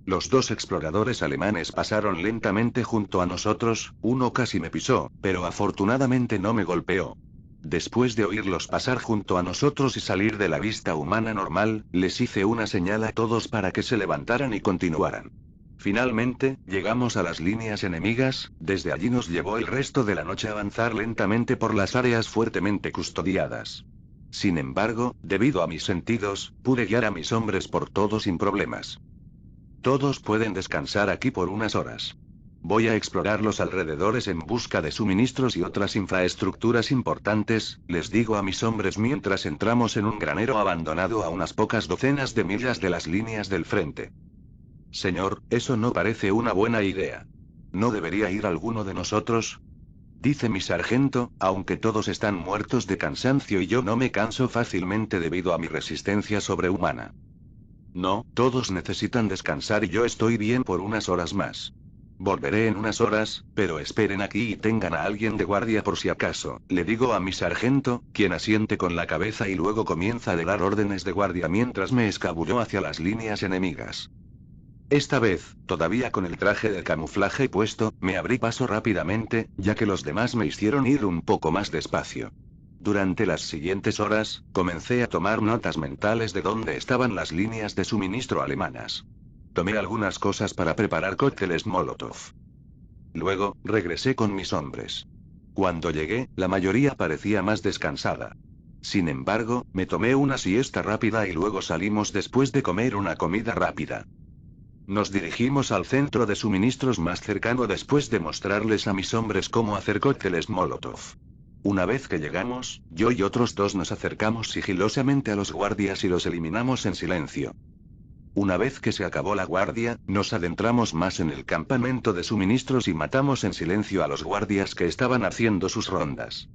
Los dos exploradores alemanes pasaron lentamente junto a nosotros, uno casi me pisó, pero afortunadamente no me golpeó. Después de oírlos pasar junto a nosotros y salir de la vista humana normal, les hice una señal a todos para que se levantaran y continuaran. Finalmente, llegamos a las líneas enemigas, desde allí nos llevó el resto de la noche a avanzar lentamente por las áreas fuertemente custodiadas. Sin embargo, debido a mis sentidos, pude guiar a mis hombres por todo sin problemas. Todos pueden descansar aquí por unas horas. Voy a explorar los alrededores en busca de suministros y otras infraestructuras importantes, les digo a mis hombres mientras entramos en un granero abandonado a unas pocas docenas de millas de las líneas del frente. Señor, eso no parece una buena idea. ¿No debería ir alguno de nosotros? Dice mi sargento, aunque todos están muertos de cansancio y yo no me canso fácilmente debido a mi resistencia sobrehumana. No, todos necesitan descansar y yo estoy bien por unas horas más. Volveré en unas horas, pero esperen aquí y tengan a alguien de guardia por si acaso, le digo a mi sargento, quien asiente con la cabeza y luego comienza a dar órdenes de guardia mientras me escabullo hacia las líneas enemigas. Esta vez, todavía con el traje de camuflaje puesto, me abrí paso rápidamente, ya que los demás me hicieron ir un poco más despacio. Durante las siguientes horas, comencé a tomar notas mentales de dónde estaban las líneas de suministro alemanas. Tomé algunas cosas para preparar cócteles Molotov. Luego, regresé con mis hombres. Cuando llegué, la mayoría parecía más descansada. Sin embargo, me tomé una siesta rápida y luego salimos después de comer una comida rápida. Nos dirigimos al centro de suministros más cercano después de mostrarles a mis hombres cómo hacer cócteles Molotov. Una vez que llegamos, yo y otros dos nos acercamos sigilosamente a los guardias y los eliminamos en silencio. Una vez que se acabó la guardia, nos adentramos más en el campamento de suministros y matamos en silencio a los guardias que estaban haciendo sus rondas.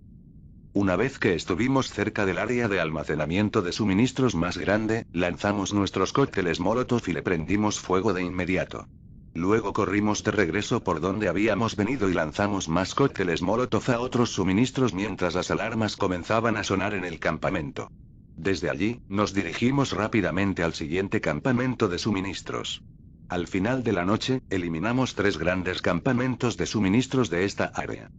Una vez que estuvimos cerca del área de almacenamiento de suministros más grande, lanzamos nuestros cócteles Molotov y le prendimos fuego de inmediato. Luego corrimos de regreso por donde habíamos venido y lanzamos más cócteles Molotov a otros suministros mientras las alarmas comenzaban a sonar en el campamento. Desde allí, nos dirigimos rápidamente al siguiente campamento de suministros. Al final de la noche, eliminamos 3 grandes campamentos de suministros de esta área.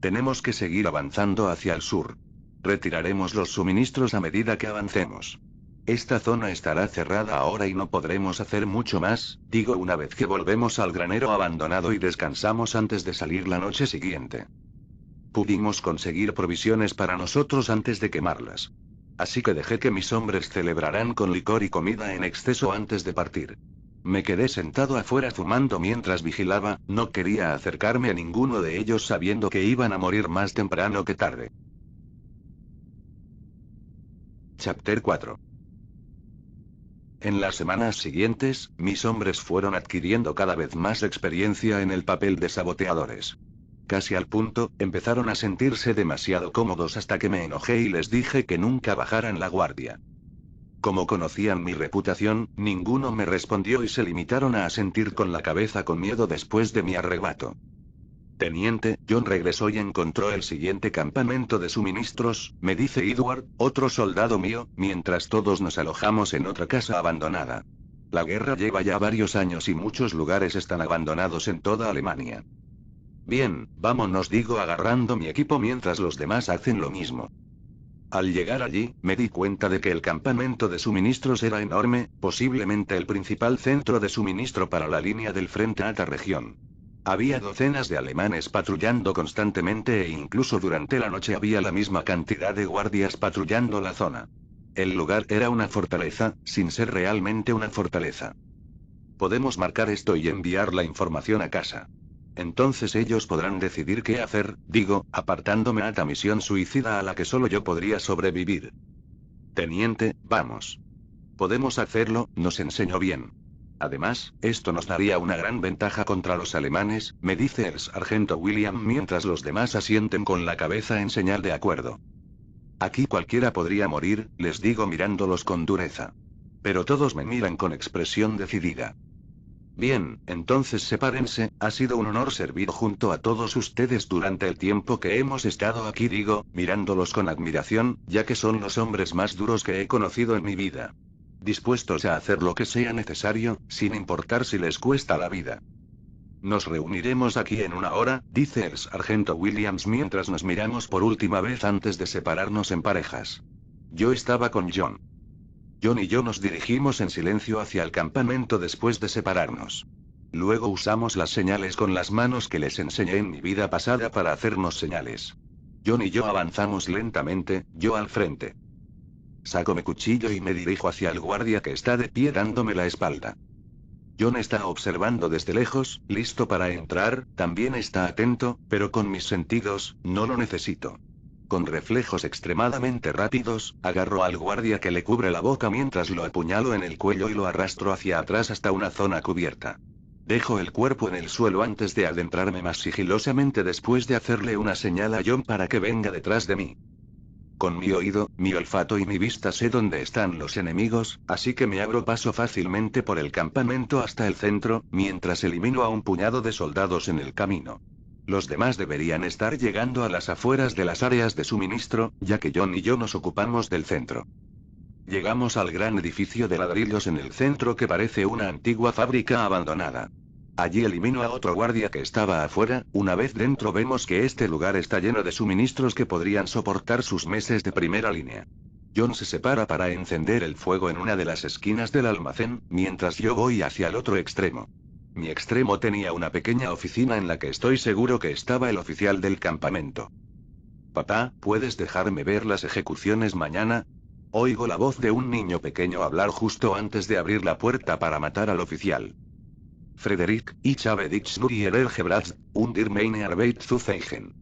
Tenemos que seguir avanzando hacia el sur. Retiraremos los suministros a medida que avancemos. Esta zona estará cerrada ahora y no podremos hacer mucho más, digo una vez que volvemos al granero abandonado y descansamos antes de salir la noche siguiente. Pudimos conseguir provisiones para nosotros antes de quemarlas. Así que dejé que mis hombres celebraran con licor y comida en exceso antes de partir. Me quedé sentado afuera fumando mientras vigilaba, no quería acercarme a ninguno de ellos sabiendo que iban a morir más temprano que tarde. Chapter 4. En las semanas siguientes, mis hombres fueron adquiriendo cada vez más experiencia en el papel de saboteadores. Casi al punto, empezaron a sentirse demasiado cómodos hasta que me enojé y les dije que nunca bajaran la guardia. Como conocían mi reputación, ninguno me respondió y se limitaron a asentir con la cabeza con miedo después de mi arrebato. Teniente, John regresó y encontró el siguiente campamento de suministros, me dice Edward, otro soldado mío, mientras todos nos alojamos en otra casa abandonada. La guerra lleva ya varios años y muchos lugares están abandonados en toda Alemania. Bien, vámonos, digo agarrando mi equipo mientras los demás hacen lo mismo. Al llegar allí, me di cuenta de que el campamento de suministros era enorme, posiblemente el principal centro de suministro para la línea del frente a esta región. Había docenas de alemanes patrullando constantemente e incluso durante la noche había la misma cantidad de guardias patrullando la zona. El lugar era una fortaleza, sin ser realmente una fortaleza. Podemos marcar esto y enviar la información a casa. Entonces ellos podrán decidir qué hacer, digo, apartándome a esta misión suicida a la que solo yo podría sobrevivir. Teniente, vamos. Podemos hacerlo, nos enseñó bien. Además, esto nos daría una gran ventaja contra los alemanes, me dice el sargento William mientras los demás asienten con la cabeza en señal de acuerdo. Aquí cualquiera podría morir, les digo mirándolos con dureza. Pero todos me miran con expresión decidida. Bien, entonces sepárense, ha sido un honor servir junto a todos ustedes durante el tiempo que hemos estado aquí, digo, mirándolos con admiración, ya que son los hombres más duros que he conocido en mi vida. Dispuestos a hacer lo que sea necesario, sin importar si les cuesta la vida. Nos reuniremos aquí en 1 hora, dice el sargento Williams mientras nos miramos por última vez antes de separarnos en parejas. Yo estaba con John. John y yo nos dirigimos en silencio hacia el campamento después de separarnos. Luego usamos las señales con las manos que les enseñé en mi vida pasada para hacernos señales. John y yo avanzamos lentamente, yo al frente. Saco mi cuchillo y me dirijo hacia el guardia que está de pie dándome la espalda. John está observando desde lejos, listo para entrar, también está atento, pero con mis sentidos, no lo necesito. Con reflejos extremadamente rápidos, agarro al guardia que le cubre la boca mientras lo apuñalo en el cuello y lo arrastro hacia atrás hasta una zona cubierta. Dejo el cuerpo en el suelo antes de adentrarme más sigilosamente después de hacerle una señal a John para que venga detrás de mí. Con mi oído, mi olfato y mi vista sé dónde están los enemigos, así que me abro paso fácilmente por el campamento hasta el centro, mientras elimino a un puñado de soldados en el camino. Los demás deberían estar llegando a las afueras de las áreas de suministro, ya que John y yo nos ocupamos del centro. Llegamos al gran edificio de ladrillos en el centro que parece una antigua fábrica abandonada. Allí elimino a otro guardia que estaba afuera, una vez dentro vemos que este lugar está lleno de suministros que podrían soportar sus meses de primera línea. John se separa para encender el fuego en una de las esquinas del almacén, mientras yo voy hacia el otro extremo. Mi extremo tenía una pequeña oficina en la que estoy seguro que estaba el oficial del campamento. Papá, ¿puedes dejarme ver las ejecuciones mañana? Oigo la voz de un niño pequeño hablar justo antes de abrir la puerta para matar al oficial. Frederick, ich habe dich nur Gebrat, und meine Arbeit zu zeigen.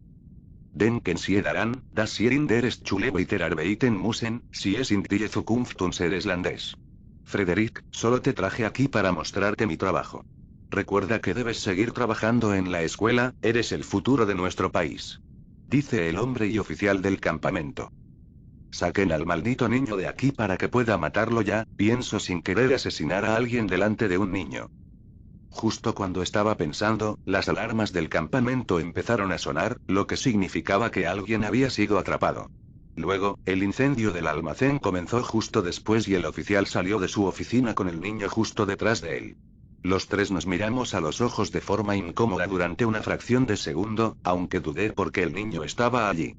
Denken sie daran, das hier in der Schule weiterarbeiten müssen, si es in die Zukunft unseres Landes. Frederick, solo te traje aquí para mostrarte mi trabajo. Recuerda que debes seguir trabajando en la escuela, eres el futuro de nuestro país. Dice el hombre y oficial del campamento. Saquen al maldito niño de aquí para que pueda matarlo ya, pienso sin querer asesinar a alguien delante de un niño. Justo cuando estaba pensando, las alarmas del campamento empezaron a sonar, lo que significaba que alguien había sido atrapado. Luego, el incendio del almacén comenzó justo después y el oficial salió de su oficina con el niño justo detrás de él. Los tres nos miramos a los ojos de forma incómoda durante una fracción de segundo, aunque dudé porque el niño estaba allí.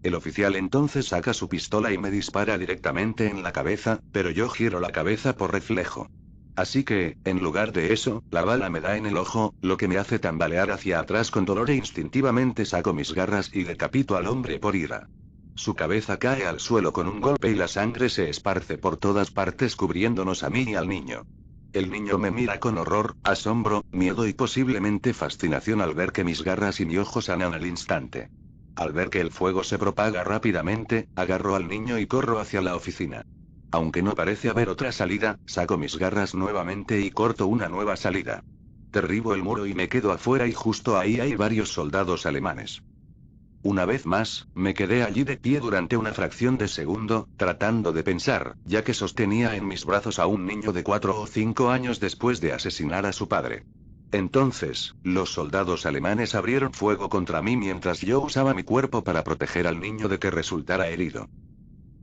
El oficial entonces saca su pistola y me dispara directamente en la cabeza, pero yo giro la cabeza por reflejo. Así que, en lugar de eso, la bala me da en el ojo, lo que me hace tambalear hacia atrás con dolor e instintivamente saco mis garras y decapito al hombre por ira. Su cabeza cae al suelo con un golpe y la sangre se esparce por todas partes cubriéndonos a mí y al niño. El niño me mira con horror, asombro, miedo y posiblemente fascinación al ver que mis garras y mi ojo sanan al instante. Al ver que el fuego se propaga rápidamente, agarro al niño y corro hacia la oficina. Aunque no parece haber otra salida, saco mis garras nuevamente y corto una nueva salida. Derribo el muro y me quedo afuera y justo ahí hay varios soldados alemanes. Una vez más, me quedé allí de pie durante una fracción de segundo, tratando de pensar, ya que sostenía en mis brazos a un niño de 4 o 5 años después de asesinar a su padre. Entonces, los soldados alemanes abrieron fuego contra mí mientras yo usaba mi cuerpo para proteger al niño de que resultara herido.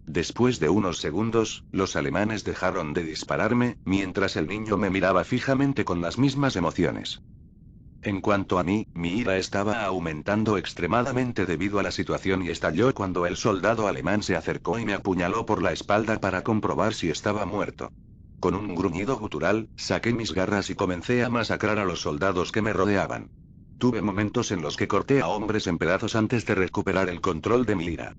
Después de unos segundos, los alemanes dejaron de dispararme, mientras el niño me miraba fijamente con las mismas emociones. En cuanto a mí, mi ira estaba aumentando extremadamente debido a la situación y estalló cuando el soldado alemán se acercó y me apuñaló por la espalda para comprobar si estaba muerto. Con un gruñido gutural, saqué mis garras y comencé a masacrar a los soldados que me rodeaban. Tuve momentos en los que corté a hombres en pedazos antes de recuperar el control de mi ira.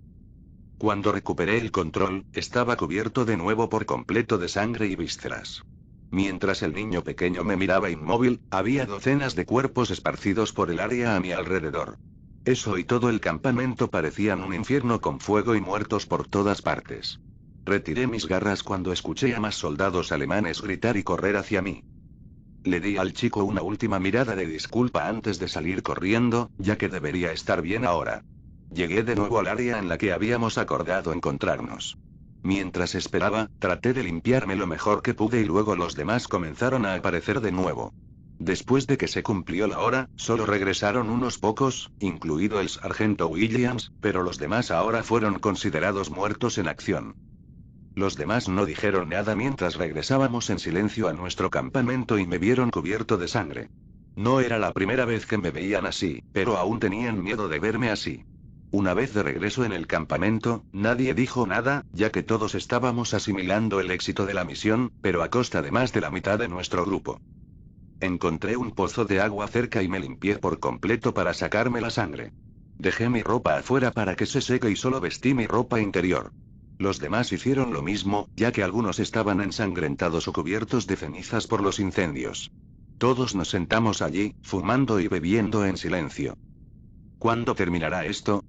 Cuando recuperé el control, estaba cubierto de nuevo por completo de sangre y vísceras. Mientras el niño pequeño me miraba inmóvil, había docenas de cuerpos esparcidos por el área a mi alrededor. Eso y todo el campamento parecían un infierno con fuego y muertos por todas partes. Retiré mis garras cuando escuché a más soldados alemanes gritar y correr hacia mí. Le di al chico una última mirada de disculpa antes de salir corriendo, ya que debería estar bien ahora. Llegué de nuevo al área en la que habíamos acordado encontrarnos. Mientras esperaba, traté de limpiarme lo mejor que pude y luego los demás comenzaron a aparecer de nuevo. Después de que se cumplió la hora, solo regresaron unos pocos, incluido el sargento Williams, pero los demás ahora fueron considerados muertos en acción. Los demás no dijeron nada mientras regresábamos en silencio a nuestro campamento y me vieron cubierto de sangre. No era la primera vez que me veían así, pero aún tenían miedo de verme así. Una vez de regreso en el campamento, nadie dijo nada, ya que todos estábamos asimilando el éxito de la misión, pero a costa de más de la mitad de nuestro grupo. Encontré un pozo de agua cerca y me limpié por completo para sacarme la sangre. Dejé mi ropa afuera para que se seque y solo vestí mi ropa interior. Los demás hicieron lo mismo, ya que algunos estaban ensangrentados o cubiertos de cenizas por los incendios. Todos nos sentamos allí, fumando y bebiendo en silencio. ¿Cuándo terminará esto?,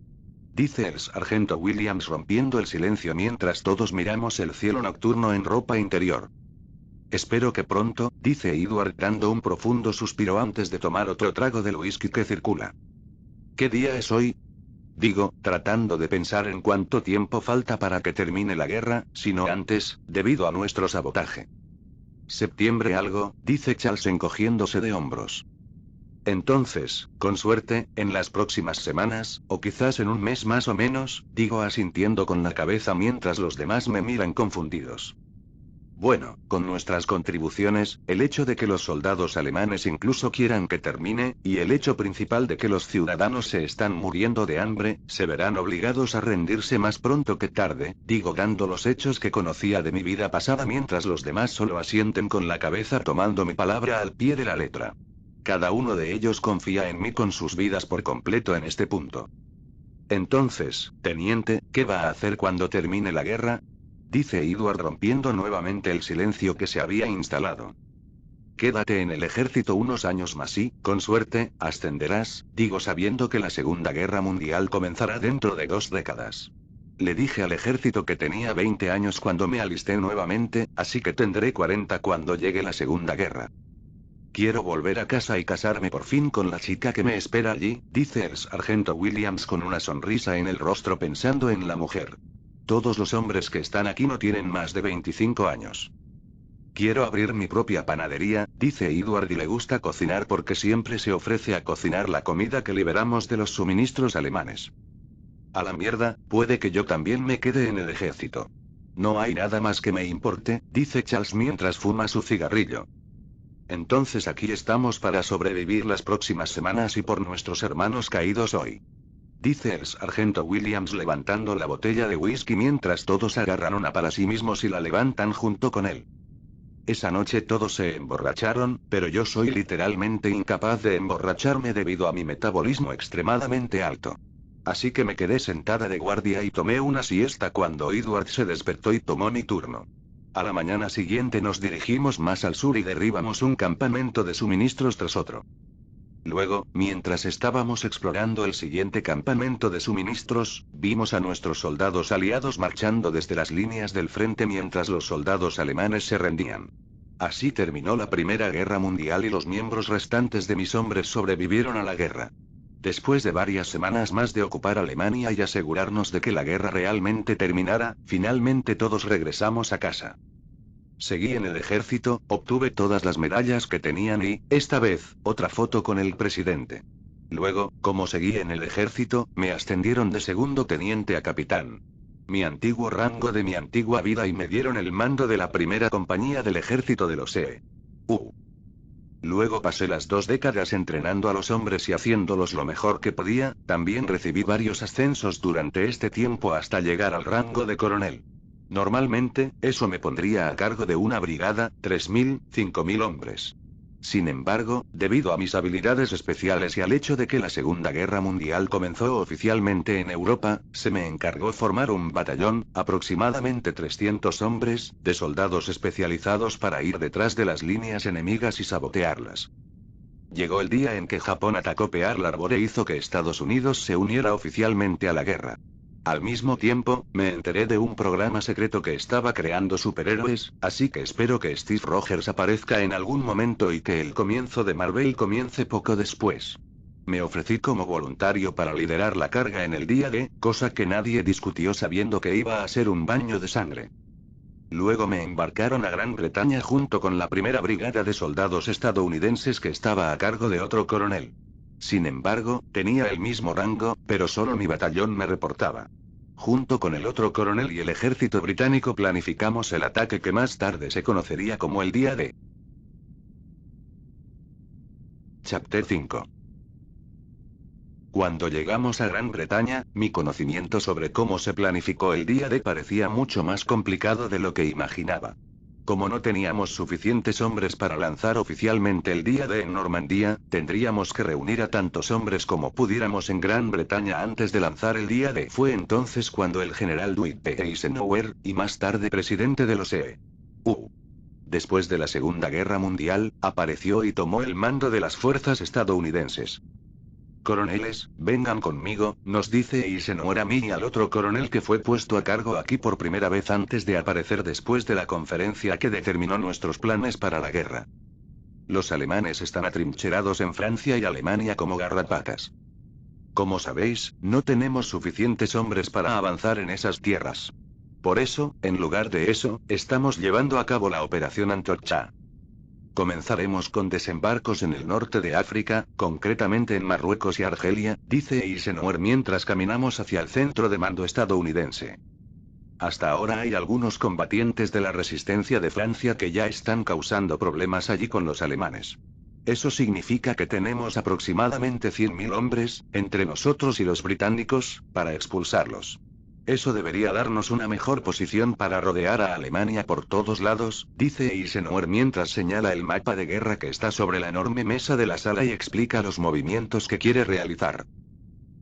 dice el sargento Williams rompiendo el silencio mientras todos miramos el cielo nocturno en ropa interior. Espero que pronto, dice Edward dando un profundo suspiro antes de tomar otro trago del whisky que circula. ¿Qué día es hoy?, digo, tratando de pensar en cuánto tiempo falta para que termine la guerra, si no antes, debido a nuestro sabotaje. Septiembre algo, dice Charles encogiéndose de hombros. Entonces, con suerte, en las próximas semanas, o quizás en un mes más o menos, digo asintiendo con la cabeza mientras los demás me miran confundidos. Bueno, con nuestras contribuciones, el hecho de que los soldados alemanes incluso quieran que termine, y el hecho principal de que los ciudadanos se están muriendo de hambre, se verán obligados a rendirse más pronto que tarde, digo dando los hechos que conocía de mi vida pasada mientras los demás solo asienten con la cabeza tomando mi palabra al pie de la letra. Cada uno de ellos confía en mí con sus vidas por completo en este punto. Entonces, teniente, ¿qué va a hacer cuando termine la guerra?, dice Edward rompiendo nuevamente el silencio que se había instalado. Quédate en el ejército unos años más y, con suerte, ascenderás, digo sabiendo que la Segunda Guerra Mundial comenzará dentro de 2 décadas. Le dije al ejército que tenía 20 años cuando me alisté nuevamente, así que tendré 40 cuando llegue la Segunda Guerra. Quiero volver a casa y casarme por fin con la chica que me espera allí, dice el sargento Williams con una sonrisa en el rostro pensando en la mujer. Todos los hombres que están aquí no tienen más de 25 años. Quiero abrir mi propia panadería, dice Edward y le gusta cocinar porque siempre se ofrece a cocinar la comida que liberamos de los suministros alemanes. A la mierda, puede que yo también me quede en el ejército. No hay nada más que me importe, dice Charles mientras fuma su cigarrillo. Entonces aquí estamos para sobrevivir las próximas semanas y por nuestros hermanos caídos hoy. Dice el sargento Williams levantando la botella de whisky mientras todos agarran una para sí mismos y la levantan junto con él. Esa noche todos se emborracharon, pero yo soy literalmente incapaz de emborracharme debido a mi metabolismo extremadamente alto. Así que me quedé sentada de guardia y tomé una siesta cuando Edward se despertó y tomó mi turno. A la mañana siguiente nos dirigimos más al sur y derribamos un campamento de suministros tras otro. Luego, mientras estábamos explorando el siguiente campamento de suministros, vimos a nuestros soldados aliados marchando desde las líneas del frente mientras los soldados alemanes se rendían. Así terminó la Primera Guerra Mundial y los miembros restantes de mis hombres sobrevivieron a la guerra. Después de varias semanas más de ocupar Alemania y asegurarnos de que la guerra realmente terminara, finalmente todos regresamos a casa. Seguí en el ejército, obtuve todas las medallas que tenían y, esta vez, otra foto con el presidente. Luego, como seguí en el ejército, me ascendieron de segundo teniente a capitán. Mi antiguo rango de mi antigua vida y me dieron el mando de la primera compañía del ejército de los EU. Luego pasé las 2 décadas entrenando a los hombres y haciéndolos lo mejor que podía, también recibí varios ascensos durante este tiempo hasta llegar al rango de coronel. Normalmente, eso me pondría a cargo de una brigada, 3.000, 5.000 hombres. Sin embargo, debido a mis habilidades especiales y al hecho de que la Segunda Guerra Mundial comenzó oficialmente en Europa, se me encargó formar un batallón, aproximadamente 300 hombres, de soldados especializados para ir detrás de las líneas enemigas y sabotearlas. Llegó el día en que Japón atacó Pearl Harbor e hizo que Estados Unidos se uniera oficialmente a la guerra. Al mismo tiempo, me enteré de un programa secreto que estaba creando superhéroes, así que espero que Steve Rogers aparezca en algún momento y que el comienzo de Marvel comience poco después. Me ofrecí como voluntario para liderar la carga en el día D, cosa que nadie discutió sabiendo que iba a ser un baño de sangre. Luego me embarcaron a Gran Bretaña junto con la primera brigada de soldados estadounidenses que estaba a cargo de otro coronel. Sin embargo, tenía el mismo rango, pero solo mi batallón me reportaba. Junto con el otro coronel y el ejército británico planificamos el ataque que más tarde se conocería como el Día D. Chapter 5. Cuando llegamos a Gran Bretaña, mi conocimiento sobre cómo se planificó el Día D parecía mucho más complicado de lo que imaginaba. Como no teníamos suficientes hombres para lanzar oficialmente el Día D en Normandía, tendríamos que reunir a tantos hombres como pudiéramos en Gran Bretaña antes de lanzar el Día D. Fue entonces cuando el general Dwight D. Eisenhower, y más tarde presidente de los EU. Después de la Segunda Guerra Mundial, apareció y tomó el mando de las fuerzas estadounidenses. Coroneles, vengan conmigo, nos dice Eisenhower a mí y al otro coronel que fue puesto a cargo aquí por primera vez antes de aparecer después de la conferencia que determinó nuestros planes para la guerra. Los alemanes están atrincherados en Francia y Alemania como garrapatas. Como sabéis, no tenemos suficientes hombres para avanzar en esas tierras. Por eso, en lugar de eso, estamos llevando a cabo la Operación Antorcha. Comenzaremos con desembarcos en el norte de África, concretamente en Marruecos y Argelia, dice Eisenhower mientras caminamos hacia el centro de mando estadounidense. Hasta ahora hay algunos combatientes de la resistencia de Francia que ya están causando problemas allí con los alemanes. Eso significa que tenemos aproximadamente 100.000 hombres, entre nosotros y los británicos, para expulsarlos. Eso debería darnos una mejor posición para rodear a Alemania por todos lados, dice Eisenhower mientras señala el mapa de guerra que está sobre la enorme mesa de la sala y explica los movimientos que quiere realizar.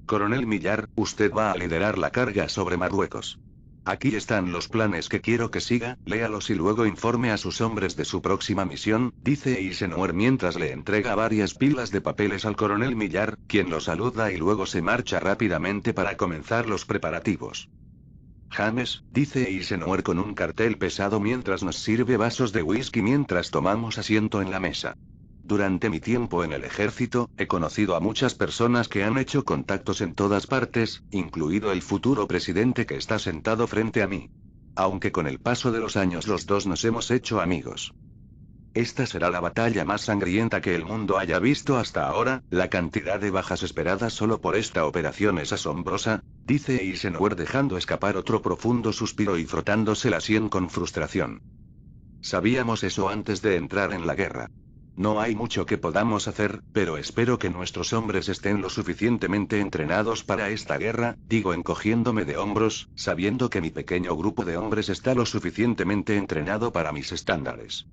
Coronel Millar, usted va a liderar la carga sobre Marruecos. Aquí están los planes que quiero que siga, léalos y luego informe a sus hombres de su próxima misión, dice Eisenhower mientras le entrega varias pilas de papeles al coronel Millar, quien lo saluda y luego se marcha rápidamente para comenzar los preparativos. James, dice Eisenhower con un cartel pesado mientras nos sirve vasos de whisky mientras tomamos asiento en la mesa. Durante mi tiempo en el ejército, he conocido a muchas personas que han hecho contactos en todas partes, incluido el futuro presidente que está sentado frente a mí. Aunque con el paso de los años los dos nos hemos hecho amigos. Esta será la batalla más sangrienta que el mundo haya visto hasta ahora, la cantidad de bajas esperadas solo por esta operación es asombrosa, dice Eisenhower dejando escapar otro profundo suspiro y frotándose la sien con frustración. Sabíamos eso antes de entrar en la guerra. No hay mucho que podamos hacer, pero espero que nuestros hombres estén lo suficientemente entrenados para esta guerra, digo encogiéndome de hombros, sabiendo que mi pequeño grupo de hombres está lo suficientemente entrenado para mis estándares.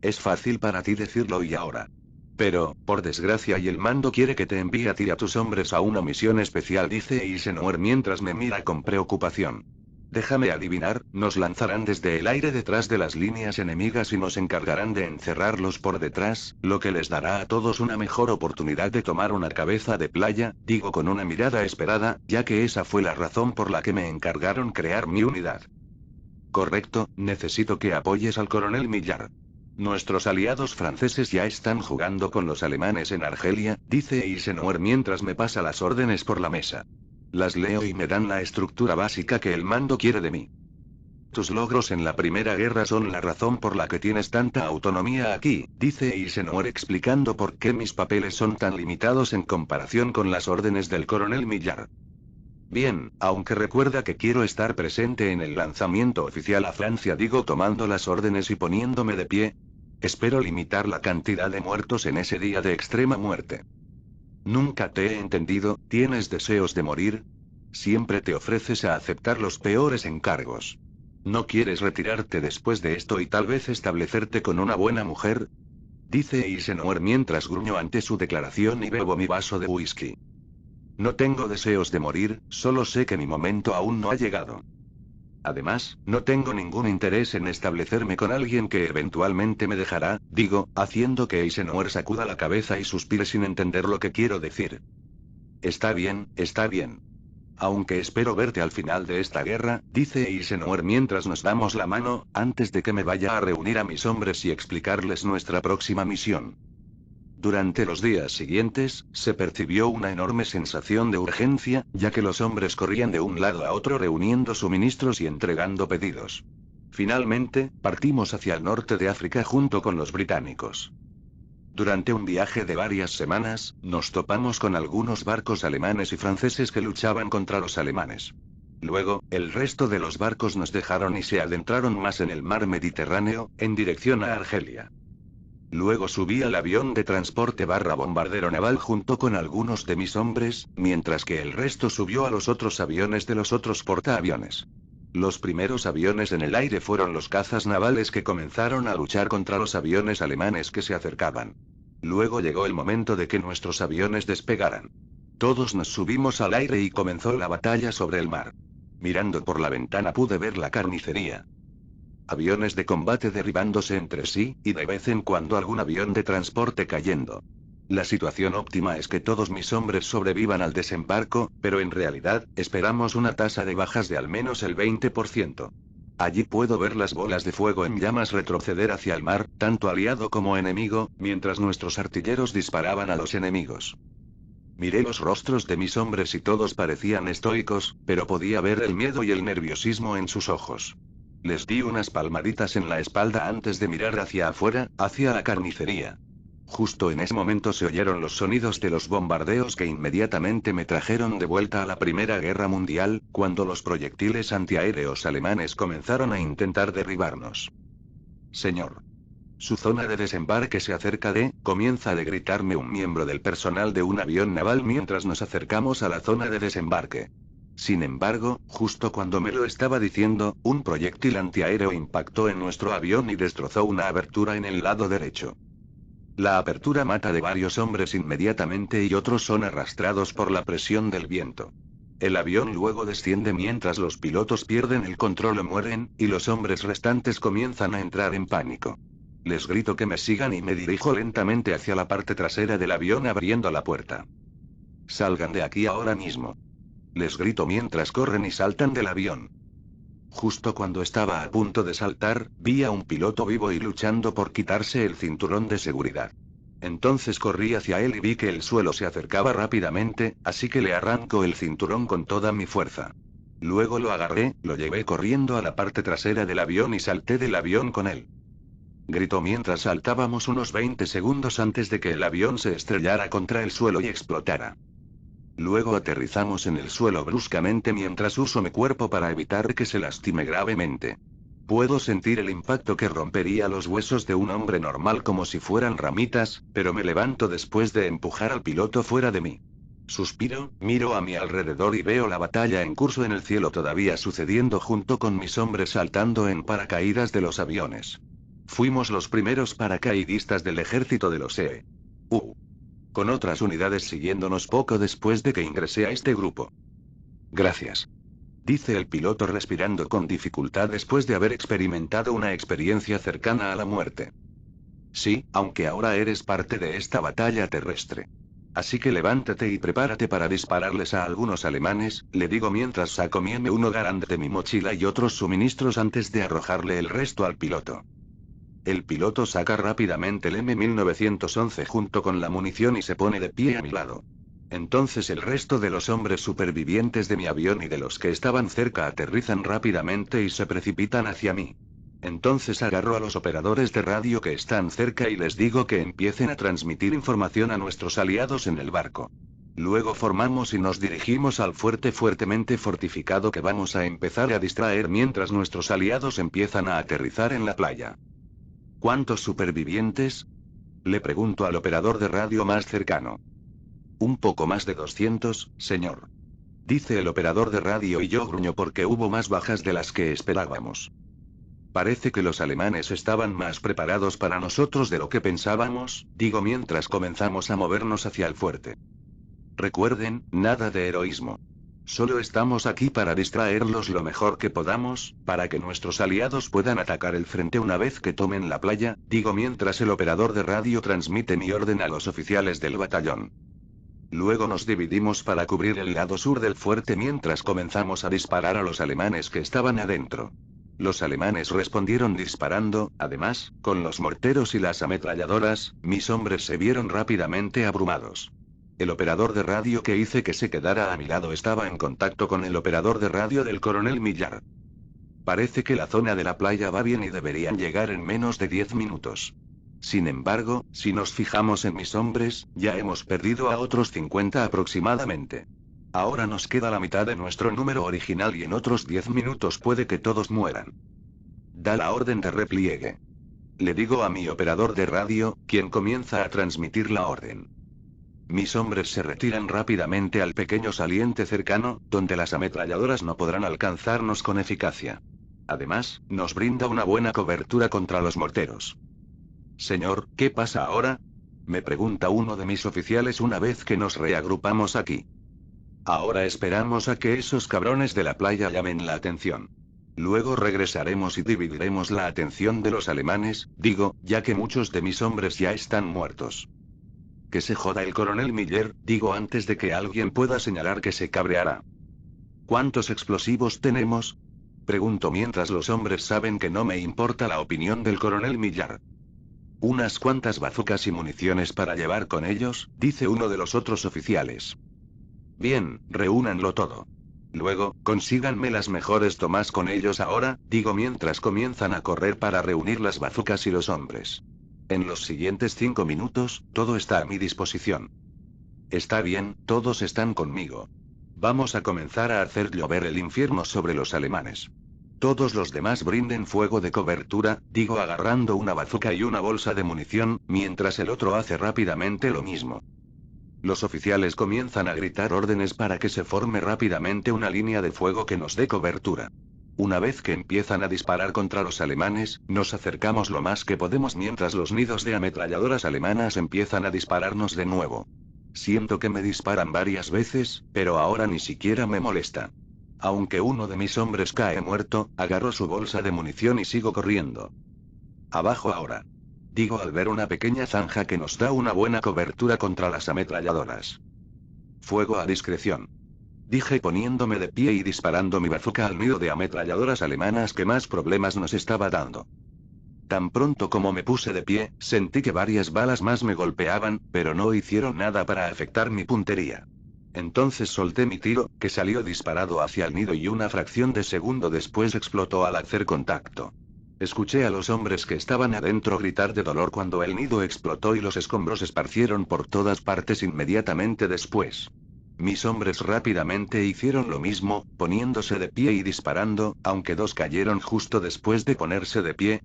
Es fácil para ti decirlo y ahora. Pero, por desgracia y el mando quiere que te envíe a ti y a tus hombres a una misión especial, dice Eisenhower mientras me mira con preocupación. Déjame adivinar, nos lanzarán desde el aire detrás de las líneas enemigas y nos encargarán de encerrarlos por detrás, lo que les dará a todos una mejor oportunidad de tomar una cabeza de playa, digo con una mirada esperada, ya que esa fue la razón por la que me encargaron crear mi unidad. Correcto, necesito que apoyes al coronel Millar. Nuestros aliados franceses ya están jugando con los alemanes en Argelia, dice Eisenhower mientras me pasa las órdenes por la mesa. Las leo y me dan la estructura básica que el mando quiere de mí. Tus logros en la Primera Guerra son la razón por la que tienes tanta autonomía aquí, dice Eisenhower explicando por qué mis papeles son tan limitados en comparación con las órdenes del coronel Millar. Bien, aunque recuerda que quiero estar presente en el lanzamiento oficial a Francia, digo tomando las órdenes y poniéndome de pie. Espero limitar la cantidad de muertos en ese día de extrema muerte. Nunca te he entendido, ¿tienes deseos de morir? Siempre te ofreces a aceptar los peores encargos. ¿No quieres retirarte después de esto y tal vez establecerte con una buena mujer? Dice Eisenhower mientras gruño ante su declaración y bebo mi vaso de whisky. No tengo deseos de morir, solo sé que mi momento aún no ha llegado. Además, no tengo ningún interés en establecerme con alguien que eventualmente me dejará, digo, haciendo que Eisenhower sacuda la cabeza y suspire sin entender lo que quiero decir. Está bien, está bien. Aunque espero verte al final de esta guerra, dice Eisenhower mientras nos damos la mano, antes de que me vaya a reunir a mis hombres y explicarles nuestra próxima misión. Durante los días siguientes, se percibió una enorme sensación de urgencia, ya que los hombres corrían de un lado a otro reuniendo suministros y entregando pedidos. Finalmente, partimos hacia el norte de África junto con los británicos. Durante un viaje de varias semanas, nos topamos con algunos barcos alemanes y franceses que luchaban contra los alemanes. Luego, el resto de los barcos nos dejaron y se adentraron más en el mar Mediterráneo, en dirección a Argelia. Luego subí al avión de transporte bombardero naval junto con algunos de mis hombres, mientras que el resto subió a los otros aviones de los otros portaaviones. Los primeros aviones en el aire fueron los cazas navales que comenzaron a luchar contra los aviones alemanes que se acercaban. Luego llegó el momento de que nuestros aviones despegaran. Todos nos subimos al aire y comenzó la batalla sobre el mar. Mirando por la ventana pude ver la carnicería. Aviones de combate derribándose entre sí, y de vez en cuando algún avión de transporte cayendo. La situación óptima es que todos mis hombres sobrevivan al desembarco, pero en realidad, esperamos una tasa de bajas de al menos el 20%. Allí puedo ver las bolas de fuego en llamas retroceder hacia el mar, tanto aliado como enemigo, mientras nuestros artilleros disparaban a los enemigos. Miré los rostros de mis hombres y todos parecían estoicos, pero podía ver el miedo y el nerviosismo en sus ojos. Les di unas palmaditas en la espalda antes de mirar hacia afuera, hacia la carnicería. Justo en ese momento se oyeron los sonidos de los bombardeos que inmediatamente me trajeron de vuelta a la Primera Guerra Mundial, cuando los proyectiles antiaéreos alemanes comenzaron a intentar derribarnos. Señor. Su zona de desembarque se acerca comienza a gritarme un miembro del personal de un avión naval mientras nos acercamos a la zona de desembarque. Sin embargo, justo cuando me lo estaba diciendo, un proyectil antiaéreo impactó en nuestro avión y destrozó una abertura en el lado derecho. La apertura mata de varios hombres inmediatamente y otros son arrastrados por la presión del viento. El avión luego desciende mientras los pilotos pierden el control o mueren, y los hombres restantes comienzan a entrar en pánico. Les grito que me sigan y me dirijo lentamente hacia la parte trasera del avión abriendo la puerta. Salgan de aquí ahora mismo. Les grito mientras corren y saltan del avión. Justo cuando estaba a punto de saltar, vi a un piloto vivo y luchando por quitarse el cinturón de seguridad. Entonces corrí hacia él y vi que el suelo se acercaba rápidamente, así que le arranco el cinturón con toda mi fuerza. Luego lo agarré, lo llevé corriendo a la parte trasera del avión y salté del avión con él. Gritó mientras saltábamos unos 20 segundos antes de que el avión se estrellara contra el suelo y explotara. Luego aterrizamos en el suelo bruscamente mientras uso mi cuerpo para evitar que se lastime gravemente. Puedo sentir el impacto que rompería los huesos de un hombre normal como si fueran ramitas, pero me levanto después de empujar al piloto fuera de mí. Suspiro, miro a mi alrededor y veo la batalla en curso en el cielo todavía sucediendo junto con mis hombres saltando en paracaídas de los aviones. Fuimos los primeros paracaidistas del ejército de los EU. Con otras unidades siguiéndonos poco después de que ingresé a este grupo. Gracias. Dice el piloto respirando con dificultad después de haber experimentado una experiencia cercana a la muerte. Sí, aunque ahora eres parte de esta batalla terrestre. Así que levántate y prepárate para dispararles a algunos alemanes, le digo mientras saco mi M1 Garand de mi mochila y otros suministros antes de arrojarle el resto al piloto. El piloto saca rápidamente el M1911 junto con la munición y se pone de pie a mi lado. Entonces el resto de los hombres supervivientes de mi avión y de los que estaban cerca aterrizan rápidamente y se precipitan hacia mí. Entonces agarro a los operadores de radio que están cerca y les digo que empiecen a transmitir información a nuestros aliados en el barco. Luego formamos y nos dirigimos al fuerte fuertemente fortificado que vamos a empezar a distraer mientras nuestros aliados empiezan a aterrizar en la playa. ¿Cuántos supervivientes? Le pregunto al operador de radio más cercano. Un poco más de 200, señor. Dice el operador de radio y yo gruño porque hubo más bajas de las que esperábamos. Parece que los alemanes estaban más preparados para nosotros de lo que pensábamos, digo mientras comenzamos a movernos hacia el fuerte. Recuerden, nada de heroísmo. Solo estamos aquí para distraerlos lo mejor que podamos, para que nuestros aliados puedan atacar el frente una vez que tomen la playa, digo mientras el operador de radio transmite mi orden a los oficiales del batallón. Luego nos dividimos para cubrir el lado sur del fuerte mientras comenzamos a disparar a los alemanes que estaban adentro. Los alemanes respondieron disparando, además, con los morteros y las ametralladoras, mis hombres se vieron rápidamente abrumados. El operador de radio que hice que se quedara a mi lado estaba en contacto con el operador de radio del coronel Millar. Parece que la zona de la playa va bien y deberían llegar en menos de 10 minutos. Sin embargo, si nos fijamos en mis hombres, ya hemos perdido a otros 50 aproximadamente. Ahora nos queda la mitad de nuestro número original y en otros 10 minutos puede que todos mueran. Da la orden de repliegue. Le digo a mi operador de radio, quien comienza a transmitir la orden. Mis hombres se retiran rápidamente al pequeño saliente cercano, donde las ametralladoras no podrán alcanzarnos con eficacia. Además, nos brinda una buena cobertura contra los morteros. Señor, ¿qué pasa ahora? Me pregunta uno de mis oficiales una vez que nos reagrupamos aquí. Ahora esperamos a que esos cabrones de la playa llamen la atención. Luego regresaremos y dividiremos la atención de los alemanes, digo, ya que muchos de mis hombres ya están muertos. Que se joda el coronel Miller, digo antes de que alguien pueda señalar que se cabreará. ¿Cuántos explosivos tenemos? Pregunto mientras los hombres saben que no me importa la opinión del coronel Millar. Unas cuantas bazucas y municiones para llevar con ellos, dice uno de los otros oficiales. Bien, reúnanlo todo. Luego, consíganme las mejores tomas con ellos ahora, digo mientras comienzan a correr para reunir las bazucas y los hombres. En los siguientes 5 minutos, todo está a mi disposición. Está bien, todos están conmigo. Vamos a comenzar a hacer llover el infierno sobre los alemanes. Todos los demás brinden fuego de cobertura, digo agarrando una bazuca y una bolsa de munición, mientras el otro hace rápidamente lo mismo. Los oficiales comienzan a gritar órdenes para que se forme rápidamente una línea de fuego que nos dé cobertura. Una vez que empiezan a disparar contra los alemanes, nos acercamos lo más que podemos mientras los nidos de ametralladoras alemanas empiezan a dispararnos de nuevo. Siento que me disparan varias veces, pero ahora ni siquiera me molesta. Aunque uno de mis hombres cae muerto, agarro su bolsa de munición y sigo corriendo. Abajo ahora. Digo al ver una pequeña zanja que nos da una buena cobertura contra las ametralladoras. Fuego a discreción. Dije poniéndome de pie y disparando mi bazooka al nido de ametralladoras alemanas que más problemas nos estaba dando. Tan pronto como me puse de pie, sentí que varias balas más me golpeaban, pero no hicieron nada para afectar mi puntería. Entonces solté mi tiro, que salió disparado hacia el nido y una fracción de segundo después explotó al hacer contacto. Escuché a los hombres que estaban adentro gritar de dolor cuando el nido explotó y los escombros esparcieron por todas partes inmediatamente después. Mis hombres rápidamente hicieron lo mismo, poniéndose de pie y disparando, aunque dos cayeron justo después de ponerse de pie,